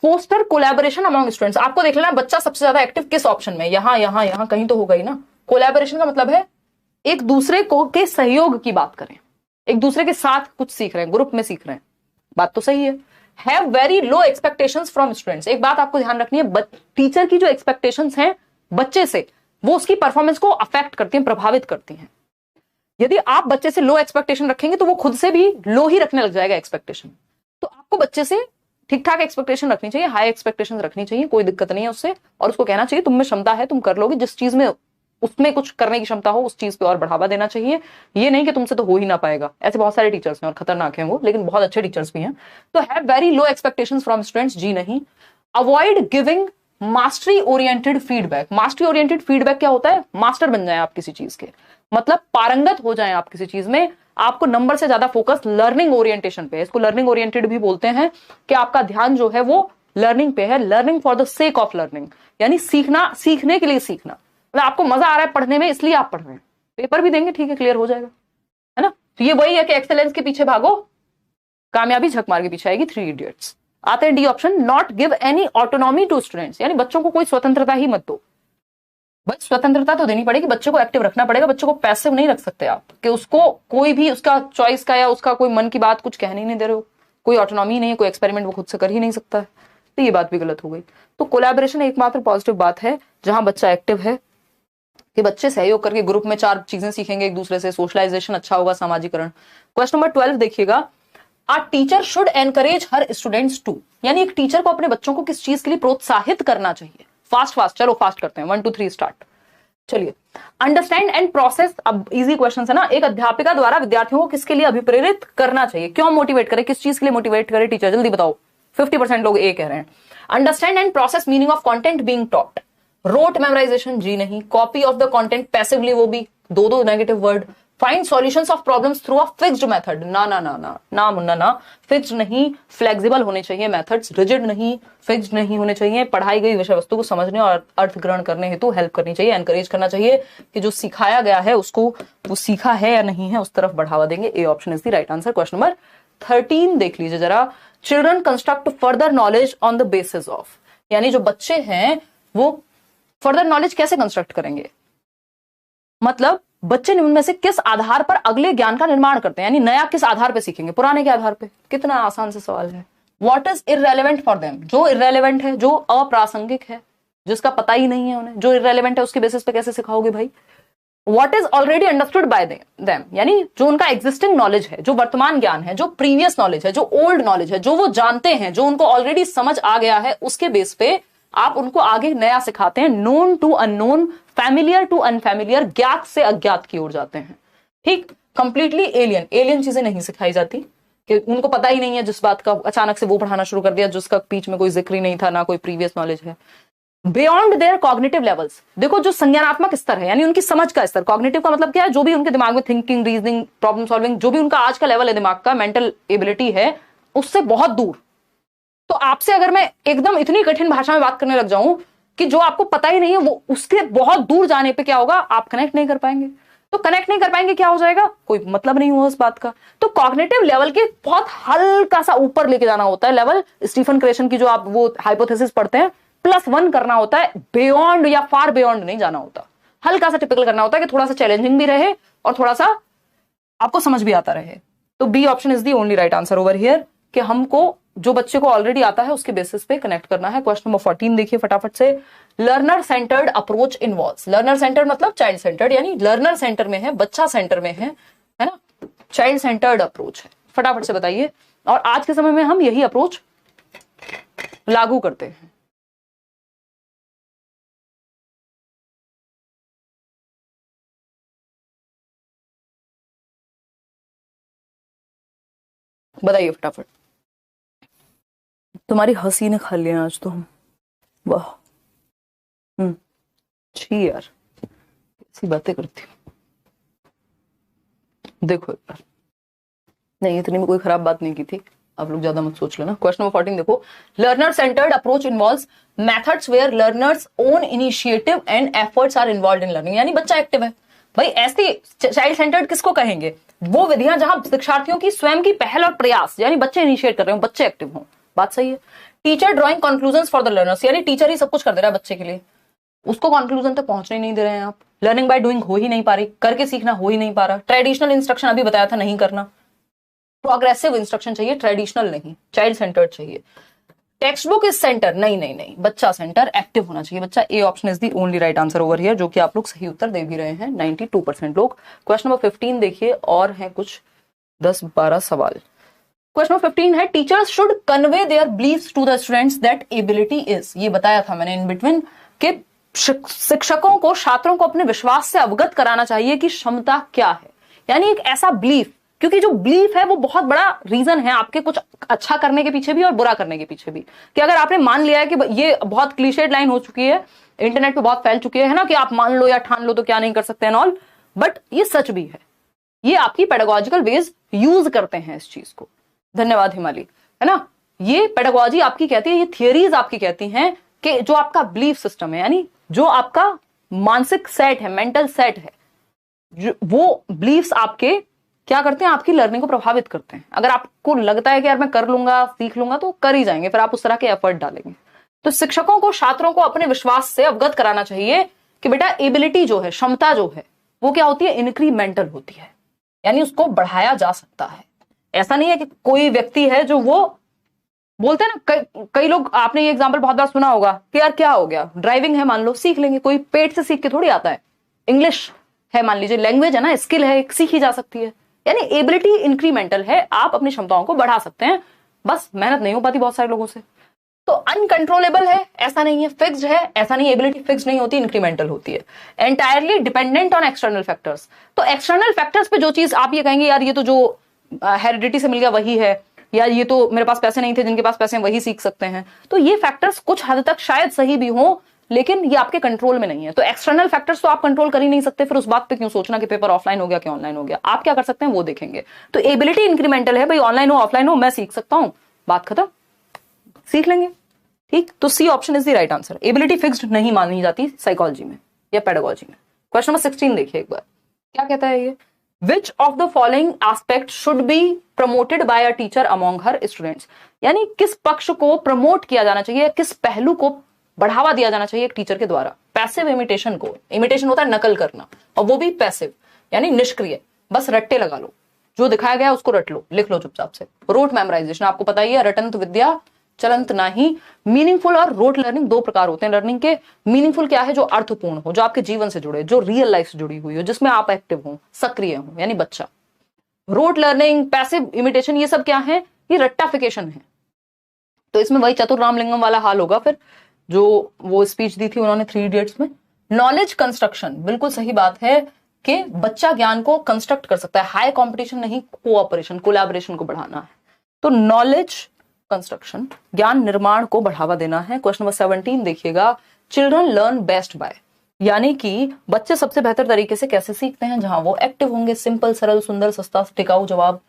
फोस्टर कोलैबोरेशन अमंग स्टूडेंट्स, आपको देख लेना बच्चा सबसे ज्यादा एक्टिव किस ऑप्शन में, यहां कहीं तो होगा ही ना। कोलैबोरेशन का मतलब है एक दूसरे को के सहयोग की बात करें, एक दूसरे के साथ कुछ सीख रहे हैं, ग्रुप में सीख रहे हैं, बात तो सही है। Have very low expectations from students, एक बात आपको ध्यान रखनी है, टीचर की जो एक्सपेक्टेशंस हैं बच्चे से, वो उसकी परफॉर्मेंस को अफेक्ट करती हैं, प्रभावित करती हैं। यदि आप बच्चे से लो एक्सपेक्टेशन रखेंगे तो वो खुद से भी लो ही रखने लग जाएगा एक्सपेक्टेशन। तो आपको बच्चे से ठीक ठाक एक्सपेक्टेशन रखनी चाहिए, हाई एक्सपेक्टेशन रखनी चाहिए, कोई दिक्कत नहीं है उससे, और उसको कहना चाहिए तुम में क्षमता है, तुम कर लोगे, जिस चीज में उसमें कुछ करने की क्षमता हो उस चीज पे और बढ़ावा देना चाहिए। ये नहीं कि तुमसे तो हो ही ना पाएगा, ऐसे बहुत सारे टीचर्स हैं और खतरनाक हैं वो, लेकिन बहुत अच्छे टीचर्स भी हैं। तो have very low expectations from students, जी नहीं। Avoid giving mastery oriented feedback, mastery oriented feedback क्या होता है, मास्टर बन जाए आप किसी चीज के, मतलब पारंगत हो जाए आप किसी चीज में, आपको नंबर से ज्यादा फोकस लर्निंग ओरिएंटेशन पे है, इसको लर्निंग ओरिएंटेड भी बोलते हैं, कि आपका ध्यान जो है वो लर्निंग पे है, learning for the sake of learning, यानी सीखना, सीखने के लिए सीखना, मतलब आपको मजा आ रहा है पढ़ने में इसलिए आप पढ़ रहे हैं, पेपर भी देंगे ठीक है, क्लियर हो जाएगा, है ना। तो ये वही है कि एक्सेलेंस के पीछे भागो, कामयाबी झक मार के पीछे आएगी, 3 इडियट्स। आते हैं D option, not give any autonomy to students, यानी बच्चों को कोई स्वतंत्रता ही मत दो। भाई स्वतंत्रता तो देनी पड़ेगी, बच्चे को एक्टिव रखना पड़ेगा, बच्चे को पैसिव नहीं रख सकते आप कि उसको कोई भी उसका चॉइस का या उसका कोई मन की बात कुछ कहने ही नहीं दे रहे हो, कोई ऑटोनॉमी नहीं है, कोई एक्सपेरिमेंट वो खुद से कर ही नहीं सकता है, तो ये बात भी गलत हो गई। तो कोलैबोरेशन एकमात्र पॉजिटिव बात है जहां बच्चा एक्टिव है, कि बच्चे सहयोग करके ग्रुप में 4 चीजें सीखेंगे एक दूसरे से, सोशलाइजेशन अच्छा होगा, सामाजिकरण। क्वेश्चन नंबर 12 देखिएगा, a teacher should encourage her students to, यानी एक टीचर को अपने बच्चों को किस चीज के लिए प्रोत्साहित करना चाहिए। फास्ट चलो फास्ट करते हैं, 1 2 3 स्टार्ट। चलिए, अंडरस्टैंड एंड प्रोसेस, अब इजी क्वेश्चन है ना। एक अध्यापिका द्वारा विद्यार्थियों को किसके लिए अभिप्रेरित करना चाहिए, क्यों मोटिवेट करे, किस चीज के लिए मोटिवेट करे टीचर, जल्दी बताओ। 50% लोग ए कह रहे हैं। Understand and process meaning of content being taught, rote memorisation जी नहीं, copy of the content passively, वो भी दो negative word. Find solutions of problems through a fixed method, ना ना ना ना ना मुन्ना ना, फिक्स्ड नहीं, फ्लेक्सिबल होने चाहिए मेथड्स, रिजिड नहीं, फिक्स्ड नहीं होने चाहिए। पढ़ाई गई विषय वस्तु को समझने और अर्थ ग्रहण करने हेतु हेल्प करनी चाहिए, एनकरेज करना चाहिए कि जो सिखाया गया है उसको वो सीखा है या नहीं है उस तरफ बढ़ावा देंगे। ए option is the right answer. Question number 13 देख लीजिए जरा, children construct further knowledge on the basis of, यानी जो बच्चे हैं वो फर्दर नॉलेज कैसे कंस्ट्रक्ट करेंगे, मतलब बच्चे निम्न में से किस आधार पर अगले ज्ञान का निर्माण करते हैं, यानी नया किस आधार पर सीखेंगे, पुराने के आधार पर। कितना आसान सा सवाल है। What is irrelevant for them, जो इररेलेवेंट है, जो अप्रासंगिक है, जिसका पता ही नहीं है उन्हें, जो इररेलेवेंट है उसके बेसिस पे कैसे सिखाओगे भाई। What is already understood by them, यानी जो उनका एग्जिस्टिंग नॉलेज है, जो वर्तमान ज्ञान है, जो प्रीवियस नॉलेज है, जो ओल्ड नॉलेज है, जो वो जानते हैं, जो उनको ऑलरेडी समझ आ गया है, उसके बेस पे आप उनको आगे नया सिखाते हैं। Known to unknown, familiar to unfamiliar, ज्ञात से अज्ञात की ओर जाते हैं। ठीक, कंप्लीटली एलियन चीजें नहीं सिखाई जाती कि उनको पता ही नहीं है जिस बात का, अचानक से वो पढ़ाना शुरू कर दिया जिसका बीच में कोई जिक्र ही नहीं था, ना कोई प्रीवियस नॉलेज है। बियॉन्ड देयर कॉग्निटिव लेवल्स, देखो जो संज्ञानात्मक स्तर है, यानी उनकी समझ का स्तर, कॉग्निटिव का मतलब क्या है, जो भी उनके दिमाग में थिंकिंग, रीजनिंग, प्रॉब्लम सॉल्विंग, जो भी उनका आज का लेवल है दिमाग का, मेंटल एबिलिटी है, उससे बहुत दूर। तो आपसे अगर मैं एकदम इतनी कठिन भाषा में बात करने लग जाऊं कि जो आपको पता ही नहीं है, वो उसके बहुत दूर जाने पे क्या होगा, आप कनेक्ट नहीं कर पाएंगे। तो कनेक्ट नहीं कर पाएंगे, क्या हो जाएगा, कोई मतलब नहीं हुआ उस बात का। तो कॉग्निटिव लेवल के बहुत हल्का सा ऊपर लेके जाना होता है लेवल, स्टीफन क्रेशन की जो आप वो हाइपोथेसिस पढ़ते हैं, +1 करना होता है, बियॉन्ड या फार बियॉन्ड नहीं जाना होता, हल्का सा टिपिकल करना होता है कि थोड़ा सा चैलेंजिंग भी रहे और थोड़ा सा आपको समझ भी आता रहे। तो B option is the only right answer over here, कि हमको जो बच्चे को ऑलरेडी आता है उसके बेसिस पे कनेक्ट करना है। क्वेश्चन नंबर 14 देखिए फटाफट से, learner centred approach involves, learner centred मतलब चाइल्ड सेंटर्ड, यानी लर्नर सेंटर में है, बच्चा सेंटर में है ना, चाइल्ड सेंटर्ड अप्रोच है। फटाफट से बताइए, और आज के समय में हम यही अप्रोच लागू करते हैं। बताइए फटाफट। तुम्हारी हंसी ने खा लिया आज तो हम, वाह। छी यार, ऐसी बातें करती हूँ। देखो एक बार, नहीं इतनी में कोई खराब बात नहीं की थी, आप लोग ज्यादा मत सोच लेना। क्वेश्चन नंबर 14 देखो, learner centred approach involves methods where learners own initiative and efforts are involved in learning, यानी बच्चा एक्टिव है भाई। ऐसी चाइल्ड सेंटर्ड किसको कहेंगे, वो विधियां जहां शिक्षार्थियों की स्वयं की पहल और प्रयास, यानी बच्चे इनिशिएट कर रहे हो, बच्चे एक्टिव हो, बात सही है। Teacher drawing conclusions for the learners, यानी टीचर ही सब कुछ कर दे रहा है बच्चे के लिए, उसको कंक्लूजन तक पहुंचने नहीं दे रहे हैं आप। लर्निंग बाय डूइंग हो ही नहीं पा रही, करके सीखना हो ही नहीं पा रहा। ट्रेडिशनल इंस्ट्रक्शन अभी बताया था नहीं करना, प्रोग्रेसिव इंस्ट्रक्शन चाहिए, ट्रेडिशनल नहीं, चाइल्ड सेंटर्ड चाहिए। टेक्स्ट बुक इज सेंटर, नहीं नहीं नहीं, बच्चा सेंटर, एक्टिव होना चाहिए बच्चा। ए option is the only right answer over here, जो कि आप लोग सही उत्तर दे भी रहे हैं 92% लोग। क्वेश्चन नंबर 15 देखिए, और हैं कुछ 10-12 सवाल। क्वेश्चन नंबर 15 है, teachers should convey their beliefs to the students that ability is, ये बताया था मैंने इन बिटवीन, कि शिक्षकों को छात्रों को अपने विश्वास से अवगत कराना चाहिए कि क्षमता क्या है, यानी एक ऐसा बिलीफ, क्योंकि जो बिलीफ है वो बहुत बड़ा रीजन है आपके कुछ अच्छा करने के पीछे भी और बुरा करने के पीछे भी। कि अगर आपने मान लिया है कि ये बहुत क्लीशेड लाइन हो चुकी है, इंटरनेट पे बहुत फैल चुकी है ना, कि आप मान लो या ठान लो तो क्या नहीं कर सकते एंड ऑल, बट ये सच भी है, ये आपकी पेडागोजिकल वेज यूज करते हैं इस चीज को। धन्यवाद हिमाली, है ना, ये पेडागोजी आपकी कहती है, ये थियरीज आपकी कहती हैं कि जो आपका बिलीफ सिस्टम है, यानी जो आपका मानसिक सेट है, मेंटल सेट है, वो बिलीफ्स आपके क्या करते हैं, आपकी लर्निंग को प्रभावित करते हैं। अगर आपको लगता है कि यार मैं कर लूंगा, सीख लूंगा, तो कर ही जाएंगे, फिर आप उस तरह के एफर्ट डालेंगे। तो शिक्षकों को छात्रों को अपने विश्वास से अवगत कराना चाहिए कि बेटा एबिलिटी जो है, क्षमता जो है, वो क्या होती है, इंक्रीमेंटल होती है, यानी उसको बढ़ाया जा सकता है। ऐसा नहीं है कि कोई व्यक्ति है जो वो बोलते हैं ना, कई लोग, आपने ये एग्जांपल बहुत बार सुना होगा कि यार क्या हो गया, ड्राइविंग है मान लो, सीख लेंगे, कोई पेट से सीख के थोड़ी आता है। इंग्लिश है मान लीजिए, लैंग्वेज है ना, स्किल है, सीखी जा सकती है। यानी एबिलिटी इंक्रीमेंटल है, आप अपनी क्षमताओं को बढ़ा सकते हैं, बस मेहनत नहीं हो पाती बहुत सारे लोगों से। तो अनकंट्रोलेबल है ऐसा नहीं है, फिक्स्ड है ऐसा नहीं, एबिलिटी फिक्स्ड नहीं होती, इंक्रीमेंटल होती है। Entirely dependent on external factors. तो एक्सटर्नल फैक्टर्स पे जो चीज आप ये कहेंगे यार ये तो जो हेरिडिटी से मिल गया वही है, या ये तो मेरे पास पैसे नहीं थे, जिनके पास पैसे हैं वही सीख सकते हैं, तो ये फैक्टर्स कुछ हद तक शायद सही भी हो, लेकिन ये आपके कंट्रोल में नहीं है। तो एक्सटर्नल फैक्टर्स तो आप कंट्रोल कर ही नहीं सकते, फिर उस बात पे क्यों सोचना कि पेपर ऑफलाइन हो गया कि ऑनलाइन हो गया। आप क्या कर सकते हैं वो देखेंगे। तो एबिलिटी इंक्रीमेंटल है भाई, ऑनलाइन हो ऑफलाइन हो मैं सीख सकता हूं, बात खत्म, सीख लेंगे, ठीक। तो C option is the right answer. Ability fixed नहीं मानी जाती साइकोलॉजी में या पेडागोजी में। क्वेश्चन नंबर 16 देखिए एक बार, क्या कहता है ये, विच of the following aspect should be promoted by a teacher among her students. यानी किस पक्ष को प्रमोट किया जाना चाहिए, किस पहलू को बढ़ावा दिया जाना चाहिए एक टीचर के द्वारा। पैसिव इमिटेशन को, इमिटेशन होता है नकल करना, और वो भी पैसिव यानी निष्क्रिय, बस रट्टे लगा लो, जो दिखाया गया उसको रट लो, लिख लो चुपचाप से। रोट मेमोराइजेशन आपको पता ही है, रटंत विद्या चलंत नाही। मीनिंगफुल और रोट लर्निंग दो प्रकार होते हैं लर्निंग के। मीनिंगफुल क्या है, जो अर्थपूर्ण हो, जो आपके जीवन से जुड़े, जो रियल लाइफ से जुड़ी हुई हो, जिसमें आप एक्टिव हो, सक्रिय हो, यानी बच्चा। रोट लर्निंग, पैसिव इमिटेशन, ये सब क्या है, ये रट्टाफिकेशन है। तो इसमें वही चतुर रामलिंगम वाला हाल होगा फिर, जो वो स्पीच दी थी उन्होंने 3 इडियट्स में। नॉलेज कंस्ट्रक्शन, बिल्कुल सही बात है कि बच्चा ज्ञान को कंस्ट्रक्ट कर सकता है, हाई कॉम्पिटिशन नहीं, कोऑपरेशन, कोलैबोरेशन को बढ़ाना है। तो नॉलेज कंस्ट्रक्शन, ज्ञान निर्माण को बढ़ावा देना है। क्वेश्चन नंबर 17 देखिएगा, चिल्ड्रन लर्न बेस्ट बाय, यानी कि बच्चे सबसे बेहतर तरीके से कैसे सीखते हैं, जहां वो एक्टिव होंगे। सिंपल, सरल, सुंदर, सस्ता, टिकाऊ जवाब।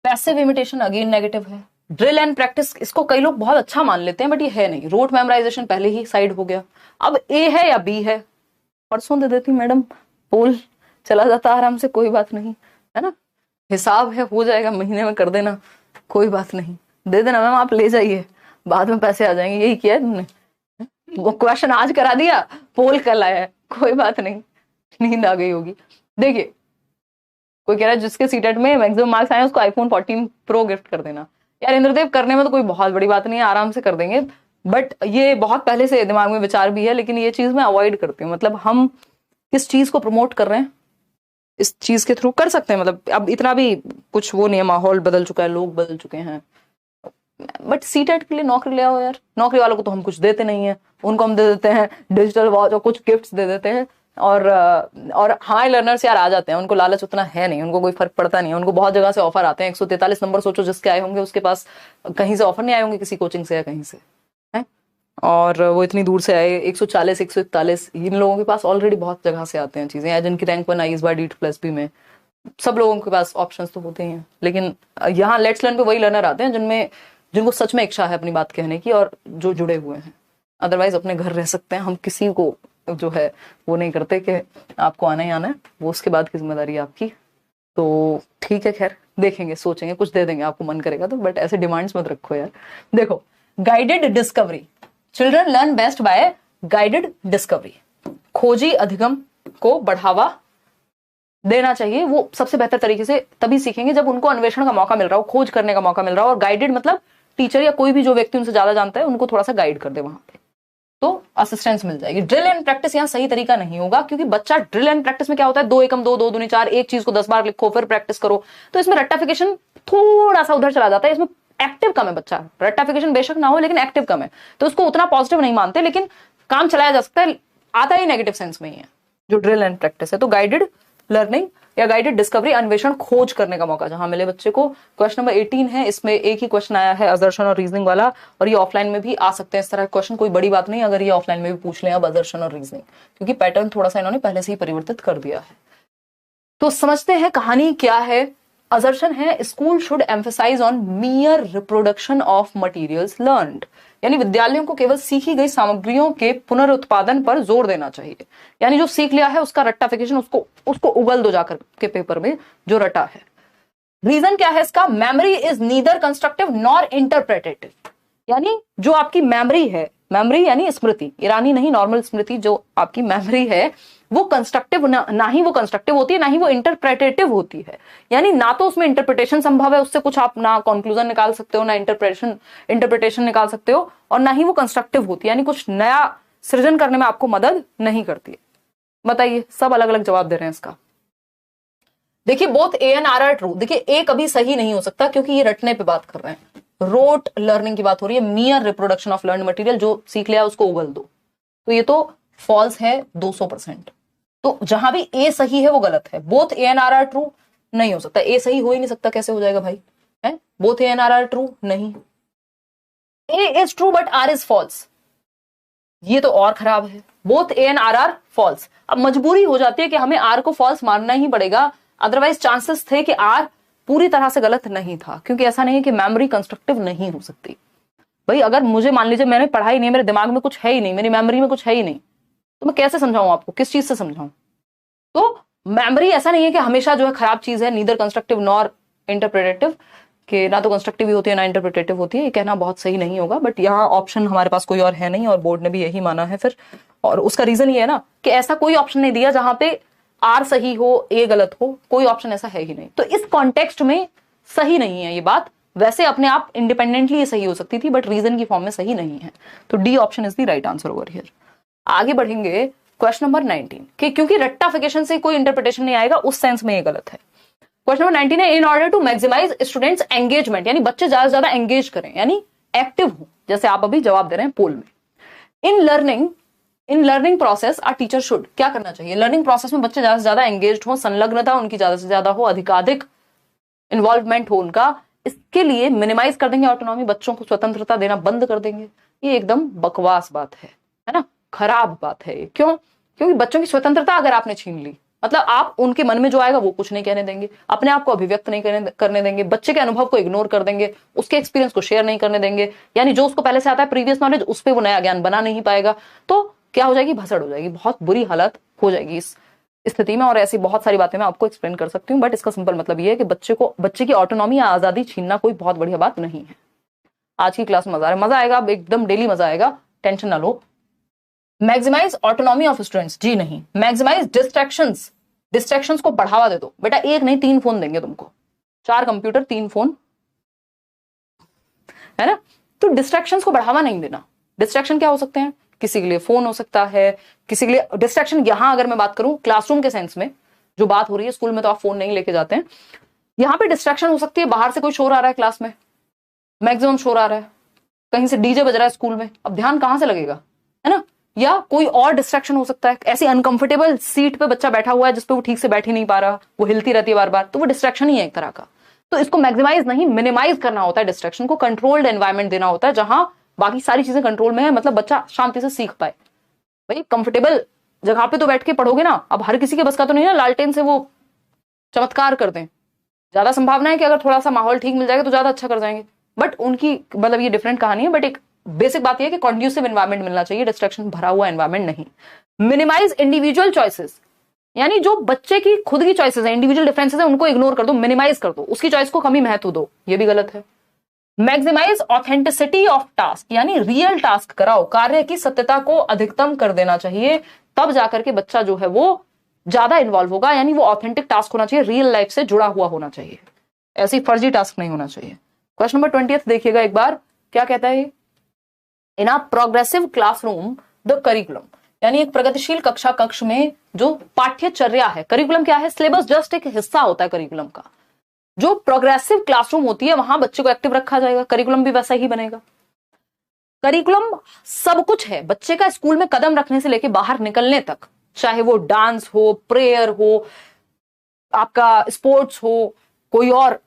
पैसिव इमिटेशन अगेन नेगेटिव है। ड्रिल एंड प्रैक्टिस, इसको कई लोग बहुत अच्छा मान लेते हैं बट ये है नहीं। रोट मेमोराइजेशन पहले ही साइड हो गया। अब ए है या बी है, परसों दे देती मैडम, पोल चला जाता आराम से, कोई बात नहीं, है ना, हिसाब है, हो जाएगा, महीने में कर देना, कोई बात नहीं, दे देना मैम, आप ले जाइए, बाद में पैसे आ जाएंगे। यही किया है तुमने, वो क्वेश्चन आज करा दिया, पोल कल आया है, कोई बात नहीं, नींद आ गई होगी। देखिए कोई कह रहा है जिसके सीटेट में मैक्सिमम मार्क्स आए उसको आईफोन 14 प्रो गिफ्ट कर देना। यार इंद्रदेव, करने में तो कोई बहुत बड़ी बात नहीं है, आराम से कर देंगे, बट ये बहुत पहले से दिमाग में विचार भी है, लेकिन ये चीज मैं अवॉइड करती हूँ। मतलब हम किस चीज को प्रमोट कर रहे हैं, इस चीज के थ्रू कर सकते हैं। मतलब अब इतना भी कुछ वो नहीं है, माहौल बदल चुका है, लोग बदल चुके हैं, बट सीटेट के लिए नौकरी ले आओ यार। नौकरी वालों को तो हम कुछ देते नहीं है, उनको हम दे देते हैं डिजिटल वॉच और कुछ गिफ्ट्स दे देते हैं, और हमारे लर्नर्स यार आ जाते हैं, उनको लालच उतना है नहीं, उनको कोई फर्क पड़ता नहीं है, उनको बहुत जगह से ऑफर आते हैं। 143 नंबर सोचो जिसके आए होंगे, उसके पास कहीं से ऑफर नहीं आए होंगे, किसी कोचिंग से या कहीं से है, और वो इतनी दूर से आए। 140, 141, इन लोगों के पास ऑलरेडी बहुत जगह से आते हैं चीजें, या जिनकी रैंक 1 आई इस बार D2+B में, सब लोगों के पास ऑप्शंस तो होते ही हैं। लेकिन यहाँ लेट्स लर्न पे वही लर्नर आते हैं जिनको सच में इच्छा है अपनी बात कहने की और जो जुड़े हुए हैं। अदरवाइज अपने घर रह सकते हैं, हम किसी को जो है वो नहीं करते कि आपको आना ही आना है, वो उसके बाद की जिम्मेदारी है आपकी। तो ठीक है, खैर देखेंगे, सोचेंगे, कुछ दे देंगे आपको मन करेगा तो, बट ऐसे डिमांड्स मत रखो यार। देखो, guided discovery, children learn best by guided discovery. खोजी अधिगम को बढ़ावा देना चाहिए, वो सबसे बेहतर तरीके से तभी सीखेंगे जब उनको अन्वेषण का मौका मिल रहा हो, खोज करने का मौका मिल रहा हो। और गाइडेड मतलब टीचर या कोई भी जो व्यक्ति उनसे ज्यादा जानता है उनको थोड़ा सा गाइड कर दे वहां पे, तो असिस्टेंस मिल जाएगी। ड्रिल एंड प्रैक्टिस यहाँ सही तरीका नहीं होगा, क्योंकि बच्चा ड्रिल एंड प्रैक्टिस में क्या होता है, 2 एकम 2, 2 दूनी 4, एक चीज को 10 बार लिखो फिर प्रैक्टिस करो, तो इसमें रट्टाफिकेशन थोड़ा सा उधर चला जाता है। इसमें एक्टिव कम है बच्चा, रट्टाफिकेशन बेशक ना हो लेकिन एक्टिव कम है, तो उसको उतना पॉजिटिव नहीं मानते, लेकिन काम चलाया जा सकता है, आता ही नेगेटिव सेंस में ही है जो ड्रिल एंड प्रैक्टिस है। तो गाइडेड लर्निंग या गाइडेड डिस्कवरी, अन्वेषण खोज करने का मौका जहां मिले बच्चे को। क्वेश्चन नंबर 18 है, इसमें एक ही क्वेश्चन आया है असर्शन और रीजनिंग वाला, और ये ऑफलाइन में भी आ सकते हैं इस तरह के क्वेश्चन, कोई बड़ी बात नहीं अगर ये ऑफलाइन में भी पूछ लें अब असर्शन और रीजनिंग, क्योंकि पैटर्न थोड़ा सा इन्होंने पहले से ही परिवर्तित कर दिया है। तो समझते हैं कहानी क्या है। असर्शन है, school should emphasise on mere reproduction of materials learned, यानी विद्यालयों को केवल सीखी गई सामग्रियों के पुनरुत्पादन पर जोर देना चाहिए। यानी जो सीख लिया है उसका रट्टाफिकेशन, उसको उगल दो जाकर के पेपर में जो रटा है। रीजन क्या है इसका, memory is neither constructive nor interpretative, यानी जो आपकी मेमोरी है मेमोरी यानी स्मृति, ईरानी नहीं, नॉर्मल स्मृति जो आपकी मेमोरी है वो कंस्ट्रक्टिव ना ही वो कंस्ट्रक्टिव होती है, ना ही वो इंटरप्रेटेटिव होती है। यानी ना तो उसमें इंटरप्रिटेशन संभव है, उससे कुछ आप ना कंक्लूजन निकाल सकते हो, ना इंटरप्रिटेशन निकाल सकते हो, और ना ही वो कंस्ट्रक्टिव होती है, यानी कुछ नया सृजन करने में आपको मदद नहीं करती है। बताइए, सब अलग अलग जवाब दे रहे हैं इसका। देखिए both A and R are true. देखिए ए कभी सही नहीं हो सकता क्योंकि ये रटने पे बात कर रहे हैं, रोट लर्निंग की बात हो रही है, मियर रिप्रोडक्शन ऑफ लर्न मटेरियल, जो सीख लिया उसको उगल दो, तो ये तो फॉल्स है 200%। तो जहां भी ए सही है वो गलत है। Both A and R are true नहीं हो सकता, ए सही हो ही नहीं सकता, कैसे हो जाएगा भाई, है both A and R are true नहीं। A is true but R is false, ये तो और खराब है। Both A and R are false, अब मजबूरी हो जाती है कि हमें आर को फॉल्स मानना ही पड़ेगा, अदरवाइज चांसेस थे कि आर पूरी तरह से गलत नहीं था, क्योंकि ऐसा नहीं है कि मेमोरी कंस्ट्रक्टिव नहीं हो सकती। भाई अगर मुझे मान लीजिए मैंने पढ़ा ही नहीं, मेरे दिमाग में कुछ है ही नहीं, मेरी मेमोरी में कुछ है ही नहीं, तो मैं कैसे समझाऊं आपको, किस चीज से समझाऊं। तो मेमोरी ऐसा नहीं है कि हमेशा जो है खराब चीज है, नीदर कंस्ट्रक्टिव नॉर इंटरप्रेटेटिव, कि ना तो कंस्ट्रक्टिव ही होती है ना इंटरप्रेटेटिव होती है, ये कहना बहुत सही नहीं होगा। बट यहाँ ऑप्शन हमारे पास कोई और है नहीं, और बोर्ड ने भी यही माना है फिर, और उसका रीजन ये है ना कि ऐसा कोई ऑप्शन नहीं दिया जहां पे आर सही हो ए गलत हो, कोई ऑप्शन ऐसा है ही नहीं। तो इस कॉन्टेक्स्ट में सही नहीं है ये बात, वैसे अपने आप इंडिपेंडेंटली ये सही हो सकती थी, बट रीजन की फॉर्म में सही नहीं है। तो D option is the right answer over here. आगे बढ़ेंगे क्वेश्चन नंबर 19 कि क्योंकि रट्टाफिकेशन से कोई इंटरप्रिटेशन नहीं आएगा, उस सेंस में ये गलत है। क्वेश्चन नंबर 19 है in order to maximise students engagement, यानी बच्चे ज्यादा से ज्यादा एंगेज करें, यानी एक्टिव हो, जैसे आप अभी जवाब दे रहे हैं पोल में। In learning process are teacher should, क्या करना चाहिए, लर्निंग प्रोसेस में बच्चे ज्यादा से ज्यादा एंगेज हो, संलग्नता उनकी ज्यादा से ज्यादा हो, अधिकाधिक इन्वॉल्वमेंट हो उनका, इसके लिए मिनिमाइज कर देंगे ऑटोनॉमी, बच्चों को स्वतंत्रता देना बंद कर देंगे। ये एकदम बकवास बात है ना, खराब बात है। क्यों? क्योंकि बच्चों की स्वतंत्रता अगर आपने छीन ली, मतलब आप उनके मन में जो आएगा वो कुछ नहीं कहने देंगे, अपने आप को अभिव्यक्त नहीं करने देंगे, बच्चे के अनुभव को इग्नोर कर देंगे, उसके एक्सपीरियंस को शेयर नहीं करने देंगे, यानी जो उसको पहले से आता है प्रीवियस नॉलेज, उस पर वो नया ज्ञान बना नहीं पाएगा। तो क्या हो जाएगी, भसड़ हो जाएगी, बहुत बुरी हालत हो जाएगी इस स्थिति में। और ऐसी बहुत सारी बातें मैं आपको एक्सप्लेन कर सकती हूँ, बट इसका सिंपल मतलब ये है कि बच्चे की ऑटोनॉमी या आजादी छीनना कोई बहुत बढ़िया बात नहीं है। आज की क्लास में मजा आएगा, एकदम डेली मजा आएगा, टेंशन ना लो। मैक्सिमाइज ऑटोनॉमी ऑफ स्टूडेंट्स, जी नहीं। मैक्सिमाइज डिस्ट्रैक्शंस को बढ़ावा दे दो, बेटा एक नहीं 3 फोन देंगे तुमको, 4 कंप्यूटर 3 फोन, है ना। तो डिस्ट्रैक्शंस को बढ़ावा नहीं देना। डिस्ट्रैक्शन क्या हो सकते हैं, किसी के लिए फोन हो सकता है, किसी के लिए डिस्ट्रैक्शन, यहां अगर मैं बात करूं क्लासरूम के सेंस में जो बात हो रही है, स्कूल में तो आप फोन नहीं लेके जाते हैं, यहां पे डिस्ट्रैक्शन हो सकती है, बाहर से कोई शोर आ रहा है क्लास में, मैक्सिमम शोर आ रहा है, कहीं से डीजे बज रहा है स्कूल में, अब ध्यान कहां से लगेगा, है ना। या कोई और डिस्ट्रैक्शन हो सकता है, ऐसी अनकंफर्टेबल सीट पे बच्चा बैठा हुआ है जिसपे वो ठीक से बैठ ही नहीं पा रहा, वो हिलती रहती है बार बार, तो वो डिस्ट्रैक्शन ही है एक तरह का। तो इसको मैक्सिमाइज नहीं मिनिमाइज करना होता है, डिस्ट्रैक्शन को कंट्रोल्ड एनवायरमेंट देना होता है जहां बाकी सारी चीजें कंट्रोल में है, मतलब बच्चा शांति से सीख पाए। भाई कंफर्टेबल जगह पे तो बैठ के पढ़ोगे ना, अब हर किसी के बस का तो नहीं ना लालटेन से वो चमत्कार कर दें, ज्यादा संभावना है कि अगर थोड़ा सा माहौल ठीक मिल जाएगा तो ज्यादा अच्छा कर जाएंगे, बट उनकी मतलब ये डिफरेंट कहानी है। बट एक बेसिक बात यह है कि कॉन्ड्यूसिव एनवायरमेंट मिलना चाहिए, डिस्ट्रैक्शन भरा हुआ एनवायरमेंट नहीं। मिनिमाइज इंडिविजुअल चॉइसेस, यानी जो बच्चे की खुद की चॉइसेस है, इंडिविजुअल डिफरेंसेस है, उनको इग्नोर कर दो, मिनिमाइज कर दो, उसकी चॉइस को कमी महत्व दो, ये भी गलत है। मैक्सिमाइज ऑथेंटिसिटी ऑफ टास्क, यानी रियल टास्क कराओ, कार्य की सत्यता को अधिकतम कर देना चाहिए, तब जाकर के बच्चा जो है वो ज्यादा इन्वॉल्व होगा, यानी वो ऑथेंटिक टास्क होना चाहिए, रियल लाइफ से जुड़ा हुआ होना चाहिए, ऐसी फर्जी टास्क नहीं होना चाहिए। क्वेश्चन नंबर 20 देखिएगा एक बार, क्या कहता है, in a progressive classroom the curriculum, यानी एक प्रगतिशील कक्ष में जो पाठ्यचर्या है, करिकुलम क्या है, सिलेबस जस्ट एक हिस्सा होता है करिकुलम का। जो प्रोग्रेसिव क्लासरूम होती है वहां बच्चे को एक्टिव रखा जाएगा, करिकुलम भी वैसा ही बनेगा। करिकुलम सब कुछ है बच्चे का, स्कूल में कदम रखने से लेके बाहर निकलने तक, चाहे वो डांस हो, प्रेयर हो, आपका स्पोर्ट्स हो, कोई और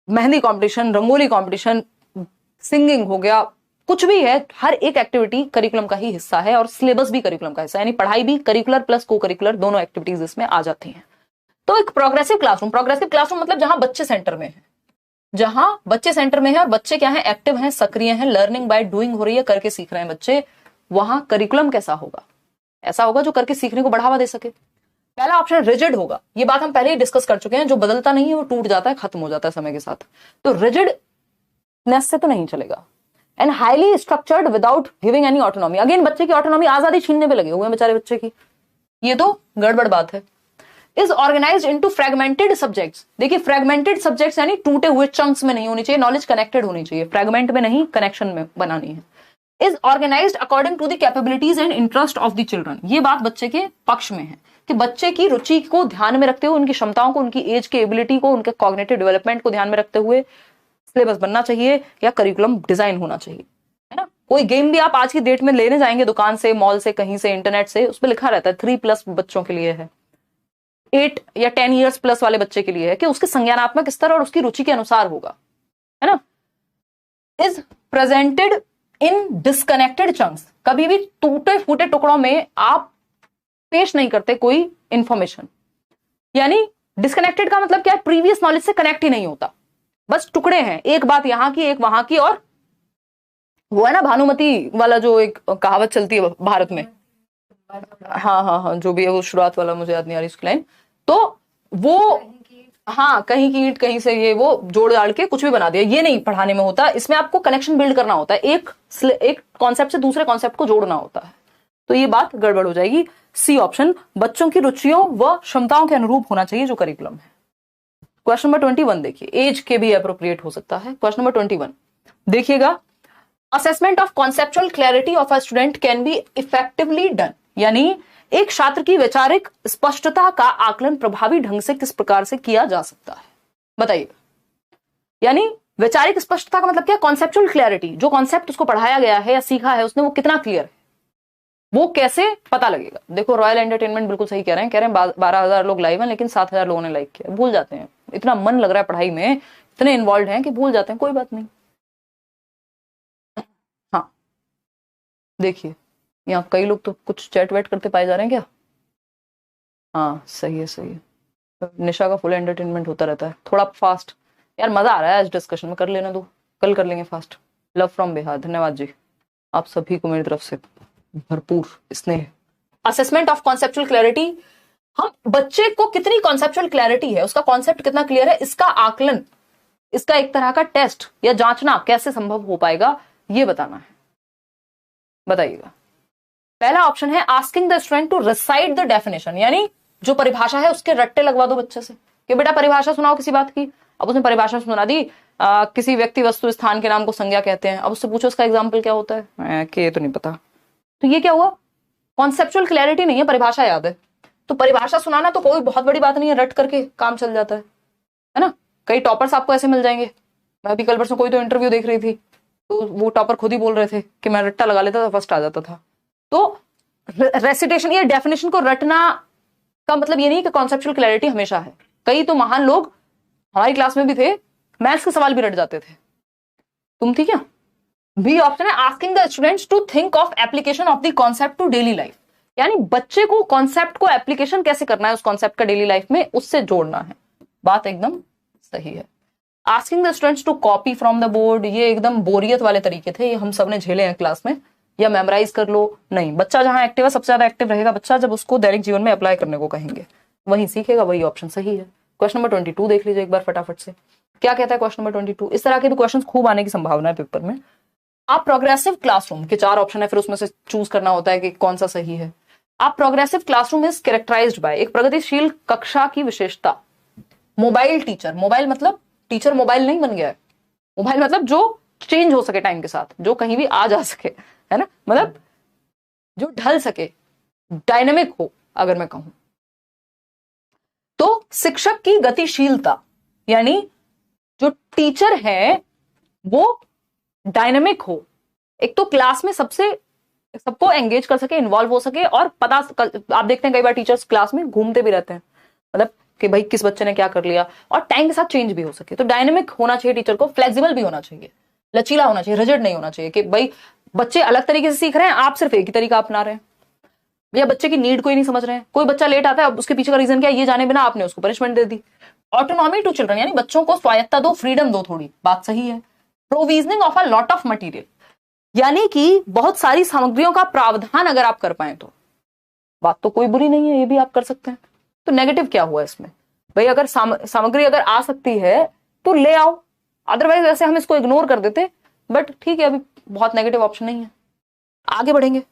mehndi competition, rangoli competition, singing हो गया, कुछ भी है, हर एक एक्टिविटी करिकुलम का ही हिस्सा है, और सिलेबस भी करिकुलम का हिस्सा है, यानी पढ़ाई भी करिकुलर प्लस को करिकुलर दोनों एक्टिविटीज इसमें आ जाती हैं। तो एक प्रोग्रेसिव क्लासरूम मतलब जहां बच्चे सेंटर में है, जहां बच्चे सेंटर में है और बच्चे क्या है, एक्टिव हैं, सक्रिय हैं, लर्निंग बाय डूइंग हो रही है, करके सीख रहे हैं बच्चे, वहां करिकुलम कैसा होगा, ऐसा होगा जो करके सीखने को बढ़ावा दे सके। पहला ऑप्शन रिजिड होगा, ये बात हम पहले ही डिस्कस कर चुके हैं, जो बदलता नहीं है वो टूट जाता है, खत्म हो जाता है समय के साथ, तो रिजिडनेस से तो नहीं चलेगा। And highly structured without giving any autonomy. Again बच्चे की ऑटोनॉमी, आजादी छीनने पे लगे हुए हैं बेचारे बच्चे की, ये तो गड़बड़ बात है। Is organised into fragmented subjects. देखिए फ्रेगमेंटेड सब्जेक्ट्स यानी टूटे हुए चंक्स में नहीं होनी चाहिए, नॉलेज कनेक्टेड होनी चाहिए, फ्रेगमेंट में नहीं कनेक्शन में बनानी है। Is organised according to the capabilities and interest of the children. ये बात बच्चे के पक्ष में है कि बच्चे की रुचि को ध्यान में रखते हुए, उनकी क्षमताओं को, उनकी एज के एबिलिटी को, उनके कॉग्निटिव डेवलपमेंट को ध्यान में रखते हुए सिलेबस बनना चाहिए या करिकुलम डिजाइन होना चाहिए, है ना। कोई गेम भी आप आज की डेट में लेने जाएंगे दुकान से, मॉल से, कहीं से, इंटरनेट से, उस पर लिखा रहता है 3+ बच्चों के लिए है, 8 या 10 ईयर्स प्लस वाले बच्चे के लिए है, कि उसके संज्ञानात्मक स्तर और उसकी रुचि के अनुसार होगा, है ना। Is presented in disconnected chunks. कभी भी टूटे फूटे टुकड़ों में आप पेश नहीं करते कोई इंफॉर्मेशन, यानी डिस्कनेक्टेड का मतलब क्या है, प्रीवियस नॉलेज से कनेक्ट ही नहीं होता, बस टुकड़े हैं, एक बात यहां की एक वहां की, और वो है ना भानुमति वाला जो एक कहावत चलती है भारत में, हाँ, जो भी है वो शुरुआत वाला मुझे याद नहीं आ रही उसकी लाइन, तो वो हाँ कहीं की ईंट कहीं से ये वो जोड़ डाल के कुछ भी बना दिया, ये नहीं पढ़ाने में होता। इसमें आपको कनेक्शन बिल्ड करना होता है, एक कॉन्सेप्ट से दूसरे कॉन्सेप्ट को जोड़ना होता है, तो ये बात गड़बड़ हो जाएगी। सी ऑप्शन, बच्चों की रुचियों व क्षमताओं के अनुरूप होना चाहिए जो करिकुलम है। क्वेश्चन नंबर 21 देखिए, एज के भी अप्रोप्रिएट हो सकता है। क्वेश्चन नंबर 21 देखिएगा, assessment of conceptual clarity of a student can be effectively done. यानी एक छात्र की वैचारिक स्पष्टता का आकलन प्रभावी ढंग से किस प्रकार से किया जा सकता है, बताइए। यानी वैचारिक स्पष्टता का मतलब क्या, कॉन्सेप्चुअल क्लैरिटी, जो कॉन्सेप्ट उसको पढ़ाया गया है या सीखा है उसने, वो कितना क्लियर है, वो कैसे पता लगेगा। देखो रॉयल एंटरटेनमेंट बिल्कुल सही कह रहे हैं 12,000 लोग लाइव हैं लेकिन 7,000 लोगों ने लाइक किया, भूल जाते हैं, इतना मन लग रहा है पढ़ाई में, इतने इन्वॉल्व हैं कि भूल जाते हैं, कोई बात नहीं। हाँ देखिए यहाँ कई लोग तो कुछ चैट वैट करते पाए जा रहे हैं क्या, हाँ सही है। निशा का फुल एंटरटेनमेंट होता रहता है, थोड़ा फास्ट, यार मजा आ रहा है आज डिस्कशन में, कर लेना दो, कल कर लेंगे फास्ट। लव फ्रॉम बिहार, धन्यवाद जी आप सभी को मेरी तरफ से भरपूर स्नेह। असेसमेंट ऑफ कॉन्सेप्चुअल क्लैरिटी, हम बच्चे को कितनी कॉन्सेप्चुअल क्लैरिटी है, उसका कॉन्सेप्ट कितना क्लियर है, इसका आकलन, इसका एक तरह का टेस्ट या जांचना कैसे संभव हो पाएगा, ये बताना है, बताइएगा। पहला ऑप्शन है asking the student to recite the definition, यानी जो परिभाषा है उसके रट्टे लगवा दो बच्चे से कि बेटा परिभाषा सुनाओ किसी बात की। अब उसने परिभाषा सुना दी, किसी व्यक्ति वस्तु स्थान के नाम को संज्ञा कहते हैं, अब उससे पूछो उसका एग्जाम्पल क्या होता है कि ये तो नहीं पता, तो ये क्या हुआ, कॉन्सेप्चुअल क्लैरिटी नहीं है, परिभाषा याद है। तो परिभाषा सुनाना तो कोई बहुत बड़ी बात नहीं है, रट करके काम चल जाता है ना। कई टॉपर्स आपको ऐसे मिल जाएंगे, मैं अभी कल परसों कोई तो इंटरव्यू देख रही थी, तो वो टॉपर खुद ही बोल रहे थे कि मैं रट्टा लगा लेता था, फर्स्ट आ जाता था। तो रेसिटेशन या डेफिनेशन को रटना का मतलब ये नहीं कि कॉन्सेप्चुअल क्लैरिटी हमेशा है। कई तो महान लोग हमारी क्लास में भी थे, मैथ्स के सवाल भी रट जाते थे, तुम थी क्या। बी ऑप्शन है asking the students to think of application of the concept to daily life, यानी बच्चे को कॉन्सेप्ट को एप्लीकेशन कैसे करना है उस कॉन्सेप्ट का डेली लाइफ में, उससे जोड़ना है, बात एकदम सही है। Asking the students to copy from the board, ये एकदम बोरियत वाले तरीके थे, ये हम सब ने झेले हैं क्लास में, या मेमोराइज कर लो, नहीं, बच्चा जहां एक्टिव है सबसे ज्यादा एक्टिव रहेगा बच्चा जब उसको दैनिक जीवन में अप्लाई करने को कहेंगे, वही सीखेगा, वही ऑप्शन सही है। क्वेश्चन नंबर 22 देख लीजिए एक बार फटाफट से, क्या कहता है क्वेश्चन नंबर 22। इस तरह के भी क्वेश्चंस खूब आने की संभावना है पेपर में। आप प्रोग्रेसिव क्लासरूम के 4 ऑप्शन है, फिर उसमें से चूज करना होता है कि कौन सा सही है। आप progressive classroom is characterised by, एक प्रगतिशील कक्षा की विशेषता, मोबाइल टीचर, मोबाइल मतलब टीचर मोबाइल नहीं बन गया है, मोबाइल मतलब जो चेंज हो सके टाइम के साथ, जो कहीं भी आ जा सके, है ना, मतलब जो ढल सके, डायनेमिक हो अगर मैं कहूं तो। शिक्षक की गतिशीलता, यानी जो टीचर है वो डायनेमिक हो, एक तो क्लास में सबको एंगेज कर सके, इन्वॉल्व हो सके, और पता आप देखते हैं कई बार टीचर्स क्लास में घूमते भी रहते हैं, मतलब कि भाई किस बच्चे ने क्या कर लिया, और टाइम के साथ चेंज भी हो सके। तो डायनेमिक होना चाहिए टीचर को, फ्लेक्सिबल भी होना चाहिए, लचीला होना चाहिए, रिजिड नहीं होना चाहिए कि भाई बच्चे अलग तरीके से सीख रहे हैं, आप सिर्फ एक ही तरीका अपना रहे हैं, या बच्चे की नीड को ही नहीं समझ रहे हैं। कोई बच्चा लेट आता है, उसके पीछे का रीजन क्या है ये जाने बिना आपने उसको पनिशमेंट दे दी। ऑटोनॉमी टू चिल्ड्रन, यानी बच्चों को स्वायत्ता दो, फ्रीडम दो थोड़ी, बात सही है। Provisioning of a lot of material, यानी कि बहुत सारी सामग्रियों का प्रावधान अगर आप कर पाए तो बात तो कोई बुरी नहीं है, ये भी आप कर सकते हैं। तो नेगेटिव क्या हुआ इसमें, भाई अगर सामग्री अगर आ सकती है तो ले आओ, अदरवाइज वैसे हम इसको इग्नोर कर देते, बट ठीक है अभी बहुत नेगेटिव ऑप्शन नहीं है। आगे बढ़ेंगे,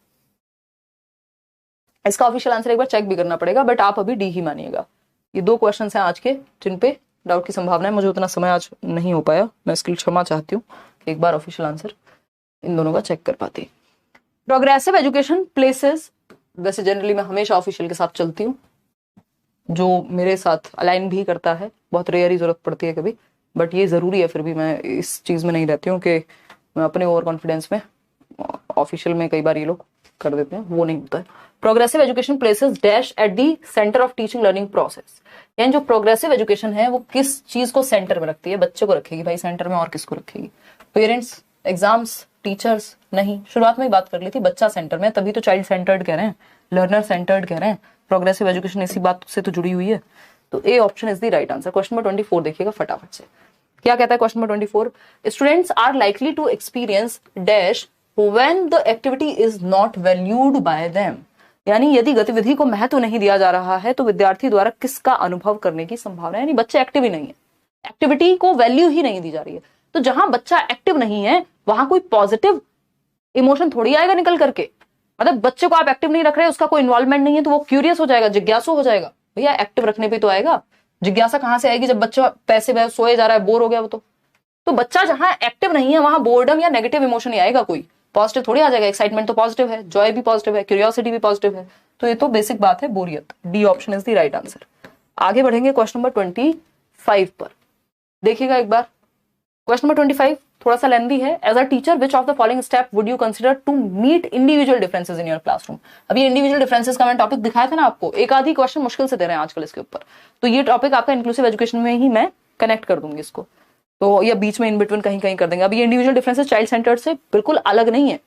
इसका ऑफिशियल आंसर एक बार चेक भी करना पड़ेगा, बट आप अभी डी ही मानिएगा। ये 2 क्वेश्चन हैं आज के जिन पे डाउट की संभावना है। मुझे उतना समय आज नहीं हो पाया, मैं इसके लिए क्षमा चाहती हूँ। एक बार ऑफिशियल आंसर इन दोनों का चेक कर पाती। प्रोग्रेसिव एजुकेशन प्लेसेस, वैसे जनरली मैं हमेशा ऑफिशियल के साथ चलती हूँ, जो मेरे साथ अलाइन भी करता है, बहुत रेयर ही जरूरत पड़ती है कभी, बट ये जरूरी है। फिर भी मैं इस चीज में नहीं रहती हूँ कि मैं अपने ओवर कॉन्फिडेंस में, ऑफिशियल में कई बार ये लोग कर देते हैं, वो नहीं होता है। Progressive education places dash at the centre of teaching learning process, यानी जो प्रोग्रेसिव एजुकेशन है वो किस चीज को सेंटर में रखती है, बच्चे को रखेगी भाई सेंटर में, और किसको रखेगी? Parents, exams, teachers? नहीं, शुरुआत में ही बात कर ली थी बच्चा सेंटर में, तभी तो चाइल्ड सेंटर्ड कह रहे हैं, लर्नर सेंटर्ड कह रहे हैं। प्रोग्रेसिव एजुकेशन इसी बात से तो जुड़ी हुई है, तो A option is the right answer. Question number 24 देखिएगा फटाफट से, क्या कहता है question number 24? Students are likely to experience dash when the activity is not valued by them, यानी यदि गतिविधि को महत्व नहीं दिया जा रहा है तो विद्यार्थी द्वारा किसका अनुभव करने की संभावना है, यानी बच्चे एक्टिव ही नहीं है, एक्टिविटी को वैल्यू ही नहीं दी जा रही है। तो जहां बच्चा एक्टिव नहीं है वहां कोई पॉजिटिव इमोशन थोड़ी आएगा निकल करके। मतलब बच्चे को आप एक्टिव नहीं रख रहे, उसका कोई इन्वॉल्वमेंट नहीं है, तो वो क्यूरियस हो जाएगा, जिज्ञासु हो जाएगा। भैया एक्टिव रखने पे तो आएगा, जिज्ञासा कहां से आएगी जब बच्चा पैसे वह सोए जा रहा है, बोर हो गया वो तो बच्चा जहां एक्टिव नहीं है वहां बोर्डम या नेगेटिव इमोशन ही आएगा, कोई पॉजिटिव थोड़ी आ जाएगा। एक्साइटमेंट तो पॉजिटिव है, जॉय भी पॉजिटिव है, क्यूरियोसिटी भी पॉजिटिव है, तो ये तो बेसिक बात है, बोरियत। D option is the right answer. आगे बढ़ेंगे क्वेश्चन नंबर 25 पर, देखिएगा एक बार। क्वेश्चन नंबर 25 थोड़ा सा लेंथी है। As a teacher which of the following step would you consider to meet individual differences in your classroom? अभी इंडिविजुअल डिफरेंसेस का मैं टॉपिक दिखाया था ना आपको, एक आधी क्वेश्चन मुश्किल से दे रहे हैं आजकल इसके ऊपर, तो ये टॉपिक आपका इंक्लूसिव एजुकेशन में ही मैं कनेक्ट कर दूंगी इसको, तो या बीच में इन बिटवीन कहीं कहीं कर देंगे। अभी इंडिविजुअल डिफरेंसेस चाइल्ड सेंटर्ड से बिल्कुल अलग नहीं है,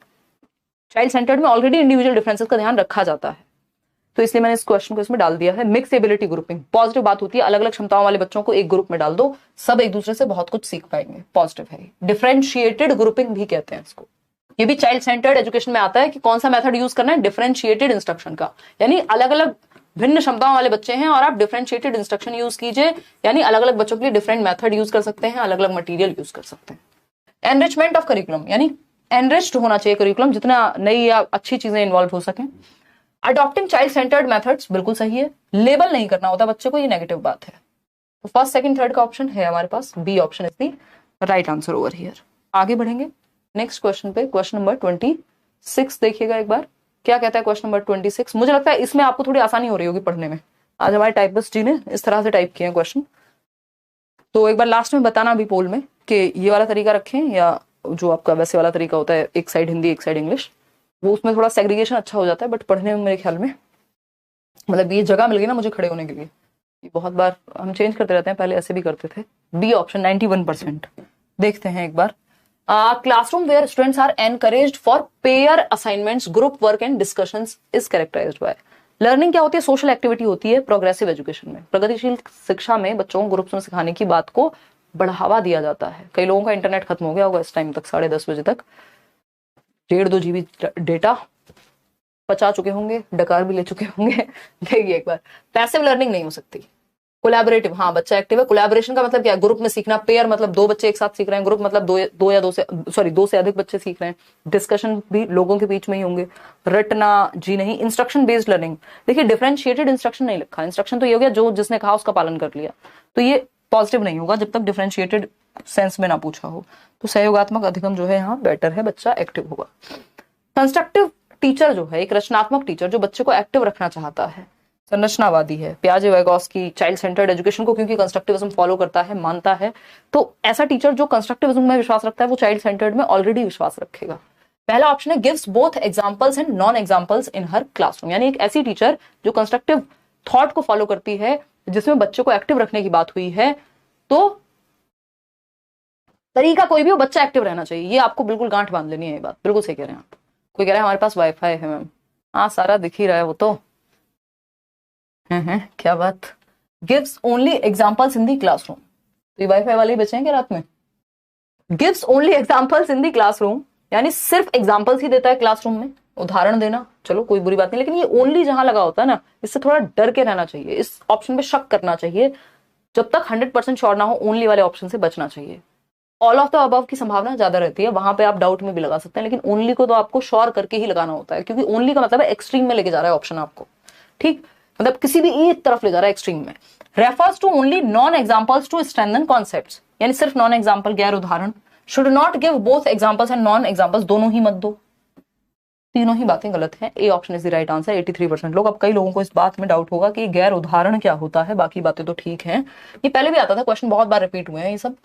चाइल्ड सेंटर्ड में ऑलरेडी इंडिविजुअल डिफरेंसेस का ध्यान रखा जाता है, तो इसलिए मैंने इस क्वेश्चन को इसमें डाल दिया है। मिक्स एबिलिटी ग्रुपिंग, पॉजिटिव बात होती है, अलग अलग क्षमताओं वाले बच्चों को एक ग्रुप में डाल दो, सब एक दूसरे से बहुत कुछ सीख पाएंगे, पॉजिटिव है। डिफरेंशिएटेड ग्रुपिंग भी कहते हैं इसको, ये भी चाइल्ड सेंटर्ड एजुकेशन में आता है कि कौन सा मेथड यूज करना है, डिफरेंशिएटेड इंस्ट्रक्शन का, यानी अलग अलग भिन्न क्षमताओं वाले बच्चे हैं और आप डिफरेंशिएटेड इंस्ट्रक्शन यूज कीजिए, यानी अलग अलग बच्चों के लिए डिफरेंट मेथड यूज कर सकते हैं, अलग अलग मटेरियल यूज कर सकते हैं। एनरिचमेंट ऑफ करिकुलम, यानी एनरिच्ड होना चाहिए करिकुलम, जितना नई या अच्छी चीजें इन्वॉल्व हो सकें। अडॉप्टिंग चाइल्ड सेंटर्ड मेथड्स, बिल्कुल सही है, लेबल नहीं करना होता बच्चे को, ये नेगेटिव बात है। तो फर्स्ट सेकंड थर्ड का ऑप्शन है हमारे पास, B option is the right answer over here. आगे बढ़ेंगे नेक्स्ट क्वेश्चन पे, क्वेश्चन नंबर 26 देखिएगा एक बार, क्या कहता है क्वेश्चन नंबर 26। मुझे लगता है इसमें आपको थोड़ी आसानी हो रही होगी पढ़ने में, आज हमारे टाइपिस्ट जी ने इस तरह से टाइप किए हैं क्वेश्चन, तो एक बार लास्ट में बताना अभी पोल में कि ये वाला तरीका रखें या जो आपका वैसे वाला तरीका होता है, एक साइड हिंदी एक साइड इंग्लिश, वो उसमें थोड़ा सेग्रीगेशन अच्छा हो जाता है, बट पढ़ने में मेरे ख्याल में मतलब ये जगह मिल गई ना मुझे खड़े होने के लिए, ये बहुत बार हम चेंज करते रहते हैं, पहले ऐसे भी करते थे। B option 91%। देखते हैं एक बार। Classroom where students are encouraged for pair assignments, group work and discussions is characterised by. Learning क्या होती है? सोशल एक्टिविटी होती है प्रोग्रेसिव एजुकेशन में। प्रगतिशील शिक्षा में बच्चों को ग्रुप्स में सिखाने की बात को बढ़ावा दिया जाता है। कई लोगों का इंटरनेट खत्म हो गया होगा इस टाइम तक, 10:30 बजे तक 1.5-2 GB डेटा पचा चुके होंगे, डकार भी ले चुके होंगे। देखिए एक बार, पैसिव लर्निंग नहीं हो सकती, कोलैबोरेटिव। हाँ, बच्चा एक्टिव है। कोलैबोरेशन का मतलब क्या है? ग्रुप में सीखना। पेयर मतलब 2 बच्चे एक साथ सीख रहे हैं, ग्रुप मतलब 2 से अधिक बच्चे सीख रहे हैं। डिस्कशन भी लोगों के बीच में ही होंगे। रटना जी नहीं। इंस्ट्रक्शन बेस्ड लर्निंग, देखिए डिफरेंशिएटेड इंस्ट्रक्शन नहीं लिखा, इंस्ट्रक्शन तो ये हो गया जो जिसने कहा उसका पालन कर लिया, तो ये पॉजिटिव नहीं होगा जब तक डिफरेंशिएटेड सेंस में ना पूछा हो। तो सहयोगात्मक अधिगम जो है यहाँ बेटर है, बच्चा एक्टिव होगा। कंस्ट्रक्टिव टीचर जो है, एक रचनात्मक टीचर जो बच्चे को एक्टिव रखना चाहता है, संरचनावादी है। पियाजे वाइगोस्की चाइल्ड सेंटर्ड एजुकेशन को क्योंकि कंस्ट्रक्टिविज्म फॉलो करता है, मानता है, तो ऐसा टीचर जो कंस्ट्रक्टिविज्म में विश्वास रखता है वो चाइल्ड सेंटर्ड में ऑलरेडी विश्वास रखेगा। पहला ऑप्शन है gives both examples and non examples in her classroom, यानी एक ऐसी टीचर जो कंस्ट्रक्टिव थॉट को फॉलो करती है जिसमें बच्चे को एक्टिव रखने की बात हुई है, तो तरीका कोई भी हो, बच्चा एक्टिव रहना चाहिए। ये आपको बिल्कुल गांठ बांध लेनी है, ये बात बिल्कुल सही कह रहे हैं आप। कोई कह रहा है हमारे पास वाईफाई है मैम, हाँ सारा दिख ही रहा है वो तो है क्या बात। गिव्स ओनली एग्जांपल्स इन दी क्लासरूम, तो ये वाईफाई वाले ही बचे हैं क्या रात में? गिव्स ओनली एग्जांपल्स इन दी क्लासरूम, यानी सिर्फ एग्जांपल्स ही देता है क्लासरूम में, उदाहरण देना, चलो कोई बुरी बात नहीं, लेकिन ये ओनली जहां लगा होता है ना, इससे थोड़ा डर के रहना चाहिए, इस ऑप्शन पे शक करना चाहिए। जब तक 100% श्योर ना हो, ओनली वाले ऑप्शन से बचना चाहिए। ऑल ऑफ द अबव की संभावना ज्यादा रहती है, वहां पे आप डाउट में भी लगा सकते हैं, लेकिन ओनली को तो आपको श्योर करके ही लगाना होता है, क्योंकि ओनली का मतलब है एक्सट्रीम में लेके जा रहा है ऑप्शन आपको, ठीक, मतलब किसी भी एक तरफ ले जा रहा है एक्सट्रीम में। Refers to only non examples to strengthen concepts, यानी सिर्फ नॉन एग्जांपल, गैर उदाहरण। Should not give both examples and non examples, दोनों ही मत दो, तीनों ही बातें गलत हैं। A option is the right answer, 83% लोग। अब कई लोगों को इस बात में डाउट होगा कि गैर उदाहरण क्या होता है, बाकी बातें तो ठीक हैं। ये पहले भी आता था, क्वेश्चन बहुत बार रिपीट हुए हैं ये सब,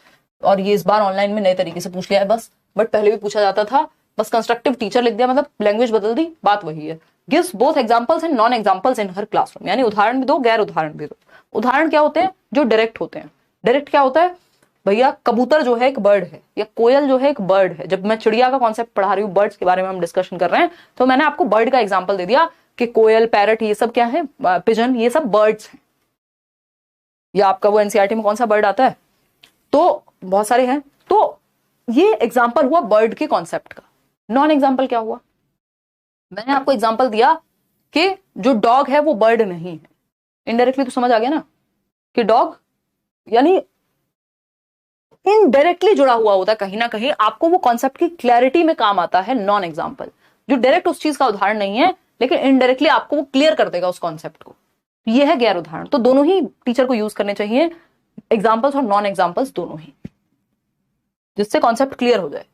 और ये इस बार ऑनलाइन में नए तरीके से पूछ लिया है बस, बट पहले भी पूछा जाता था, बस कंस्ट्रक्टिव टीचर लिख दिया, मतलब लैंग्वेज बदल दी, बात वही है। Gives both examples and non examples in her classroom, यानी उदाहरण भी दो, गैर उदाहरण भी दो। उदाहरण क्या होते हैं? जो डायरेक्ट होते हैं। डायरेक्ट क्या होता है भैया? कबूतर जो है एक बर्ड है, या कोयल जो है एक बर्ड है। जब मैं चिड़िया का कॉन्सेप्ट पढ़ा रही हूँ, बर्ड्स के बारे में हम डिस्कशन कर रहे हैं, तो मैंने आपको बर्ड का एग्जांपल दे दिया कि कोयल, पैरट, ये सब क्या है, पिजन, ये सब बर्ड्स हैं। या आपका वो एनसीईआरटी में कौन सा बर्ड आता है, तो बहुत सारे हैं। तो ये एग्जांपल हुआ बर्ड के कॉन्सेप्ट का। नॉन एग्जांपल क्या हुआ? मैंने आपको एग्जांपल दिया कि जो डॉग है वो बर्ड नहीं है। इनडायरेक्टली तो समझ आ गया ना कि डॉग यानी इनडायरेक्टली जुड़ा हुआ होता है कहीं ना कहीं, आपको वो कॉन्सेप्ट की क्लैरिटी में काम आता है नॉन एग्जांपल। जो डायरेक्ट उस चीज का उदाहरण नहीं है, लेकिन इनडायरेक्टली आपको वो क्लियर कर देगा उस कॉन्सेप्ट को, ये है गैर उदाहरण। तो दोनों ही टीचर को यूज करने चाहिए, एग्जाम्पल्स और नॉन एग्जाम्पल्स दोनों ही, जिससे कॉन्सेप्ट क्लियर हो जाए।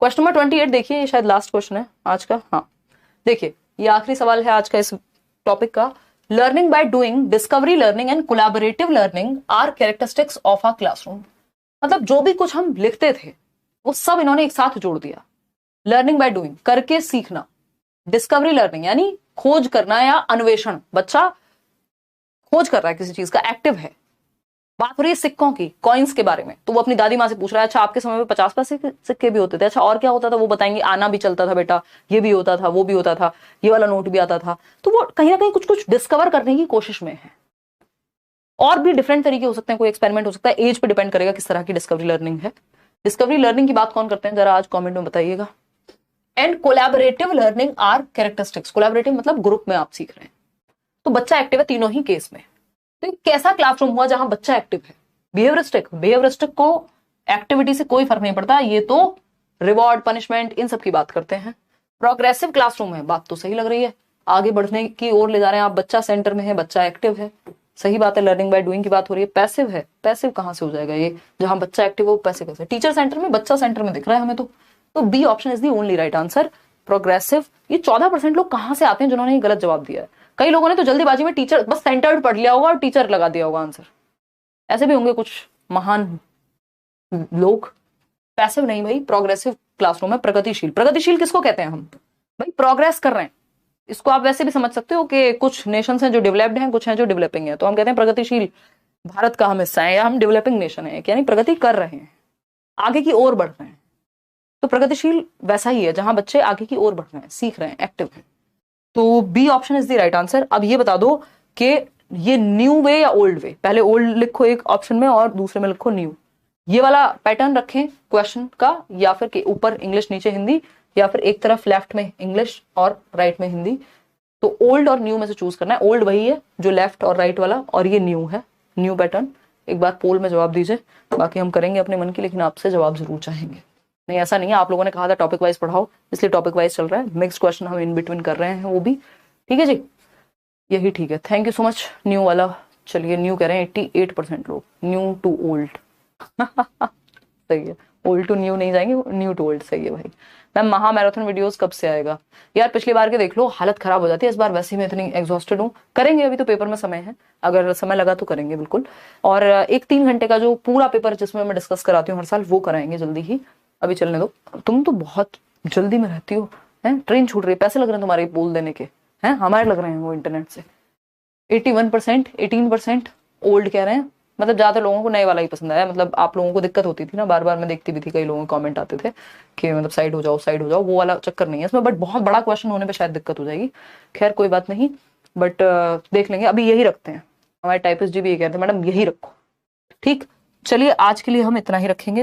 क्वेश्चन नंबर 28 देखिए, ये शायद लास्ट क्वेश्चन है आज का। हाँ देखिए, ये आखिरी सवाल है आज का इस टॉपिक का। Learning by doing, discovery learning and collaborative learning are characteristics of a classroom. मतलब जो भी कुछ हम लिखते थे वो सब इन्होंने एक साथ जोड़ दिया। लर्निंग बाय डूइंग, करके सीखना। डिस्कवरी लर्निंग यानी खोज करना या अन्वेषण, बच्चा खोज कर रहा है किसी चीज का, एक्टिव है। बात हो रही है सिक्कों की, कॉइन्स के बारे में, तो वो अपनी दादी माँ से पूछ रहा है, अच्छा आपके समय में 50 पैसे के सिक्के भी होते थे, अच्छा और क्या होता था? वो बताएंगे, आना भी चलता था बेटा, ये भी होता था, वो भी होता था, ये वाला नोट भी आता था। तो वो कहीं ना कहीं कुछ कुछ डिस्कवर करने की कोशिश में है। और भी डिफरेंट तरीके हो सकते हैं, कोई एक्सपेरिमेंट हो सकता है, एज पे डिपेंड करेगा किस तरह की डिस्कवरी लर्निंग है। डिस्कवरी लर्निंग की बात कौन करते हैं, जरा आज कमेंट में बताइएगा। And collaborative learning are characteristics, collaborative मतलब ग्रुप में आप सीख रहे हैं, तो बच्चा एक्टिव है तीनों ही केस में। तो कैसा क्लासरूम हुआ जहां बच्चा एक्टिव है? बिहेवियरिस्टिक, बिहेवियरिस्टिक को एक्टिविटी से कोई फर्क नहीं पड़ता, ये तो रिवॉर्ड, पनिशमेंट, इन सब की बात करते हैं। प्रोग्रेसिव क्लासरूम है, बात तो सही लग रही है, आगे बढ़ने की ओर ले जा रहे हैं आप, बच्चा सेंटर में है, बच्चा एक्टिव है, सही बात है। लर्निंग बाय डूइंग की बात हो रही है। पैसिव है, पैसिव कहां से हो जाएगा ये, जहां बच्चा एक्टिव हो पैसिव कैसे? टीचर सेंटर में, बच्चा सेंटर में दिख रहा है हमें तो B option is the only right answer, progressive. ये 14% लोग कहां से आते हैं जिन्होंने ये गलत जवाब दिया है? कई लोगों ने तो जल्दीबाजी में टीचर बस सेंटर्ड पढ़ लिया होगा और टीचर लगा दिया होगा आंसर। ऐसे भी होंगे कुछ महान लोग। पैसिव नहीं भाई, प्रोग्रेसिव क्लासरूम है, प्रगतिशील। प्रगतिशील किसको कहते हैं हम? भाई प्रोग्रेस कर रहे हैं। इसको आप वैसे भी समझ सकते हो कि कुछ नेशंस हैं जो डेवलप्ड हैं, कुछ हैं जो डेवलपिंग है, तो हम कहते हैं प्रगतिशील भारत का हम हिस्सा है, या हम डेवलपिंग नेशन है, यानी प्रगति कर रहे हैं, आगे की ओर बढ़ रहे हैं। तो प्रगतिशील वैसा ही है जहां बच्चे आगे की ओर बढ़ रहे हैं, सीख रहे हैं, एक्टिव हैं। तो B option is the right answer. अब ये बता दो कि ये न्यू वे या ओल्ड वे, पहले ओल्ड लिखो एक ऑप्शन में और दूसरे में लिखो न्यू। ये वाला पैटर्न रखें क्वेश्चन का, या फिर के ऊपर इंग्लिश नीचे हिंदी, या फिर एक तरफ लेफ्ट में इंग्लिश और राइट में हिंदी। तो ओल्ड और न्यू में से चूज करना है। ओल्ड वही है जो लेफ्ट और राइट वाला, और ये न्यू है, न्यू पैटर्न। एक बार पोल में जवाब दीजिए, बाकी हम करेंगे अपने मन की, लेकिन आपसे जवाब जरूर चाहेंगे। नहीं ऐसा नहीं है, आप लोगों ने कहा था टॉपिक वाइज पढ़ाओ, इसलिए टॉपिक वाइज चल रहा है। मिक्स्ड क्वेश्चन हम इन बिटवीन कर रहे हैं वो भी, ठीक है जी, यही ठीक है। Thank you so much. New वाला, चलिए न्यू कह रहे हैं 88% लोग, न्यू टू ओल्ड सही है, ओल्ड टू न्यू नहीं जाएंगे, न्यू टू ओल्ड, सही है भाई। मैम महा मैराथन वीडियोस कब से आएगा? यार पिछली बार के देख लो, हालत खराब हो जाती है, इस बार वैसे ही मैं इतनी एग्जॉस्टेड हूँ। करेंगे, अभी तो पेपर में समय है, अगर समय लगा तो करेंगे बिल्कुल। और एक 3 घंटे का जो पूरा पेपर जिसमें मैं डिस्कस कराती हूँ हर साल, वो कराएंगे जल्दी ही। अभी चलने दो, तुम तो बहुत जल्दी में रहती हो, है ट्रेन छूट रही है, पैसे लग रहे हैं तुम्हारे बोल देने के, हैं हमारे लग रहे हैं वो इंटरनेट से। 81%, 18% ओल्ड कह रहे हैं, मतलब ज्यादातर लोगों को नए वाला ही पसंद आया। मतलब आप लोगों को दिक्कत होती थी ना, बार बार मैं देखती भी थी, कई लोगों के कमेंट आते थे कि मतलब साइड हो जाओ साइड हो जाओ, वो वाला चक्कर नहीं है इसमें, बट बहुत बड़ा क्वेश्चन होने पे शायद दिक्कत हो जाएगी। खैर कोई बात नहीं, बट देख लेंगे, अभी यही रखते हैं। हमारे टाइपिस्ट जी भी ये कहते हैं मैडम यही रखो, ठीक। चलिए आज के लिए हम इतना ही रखेंगे।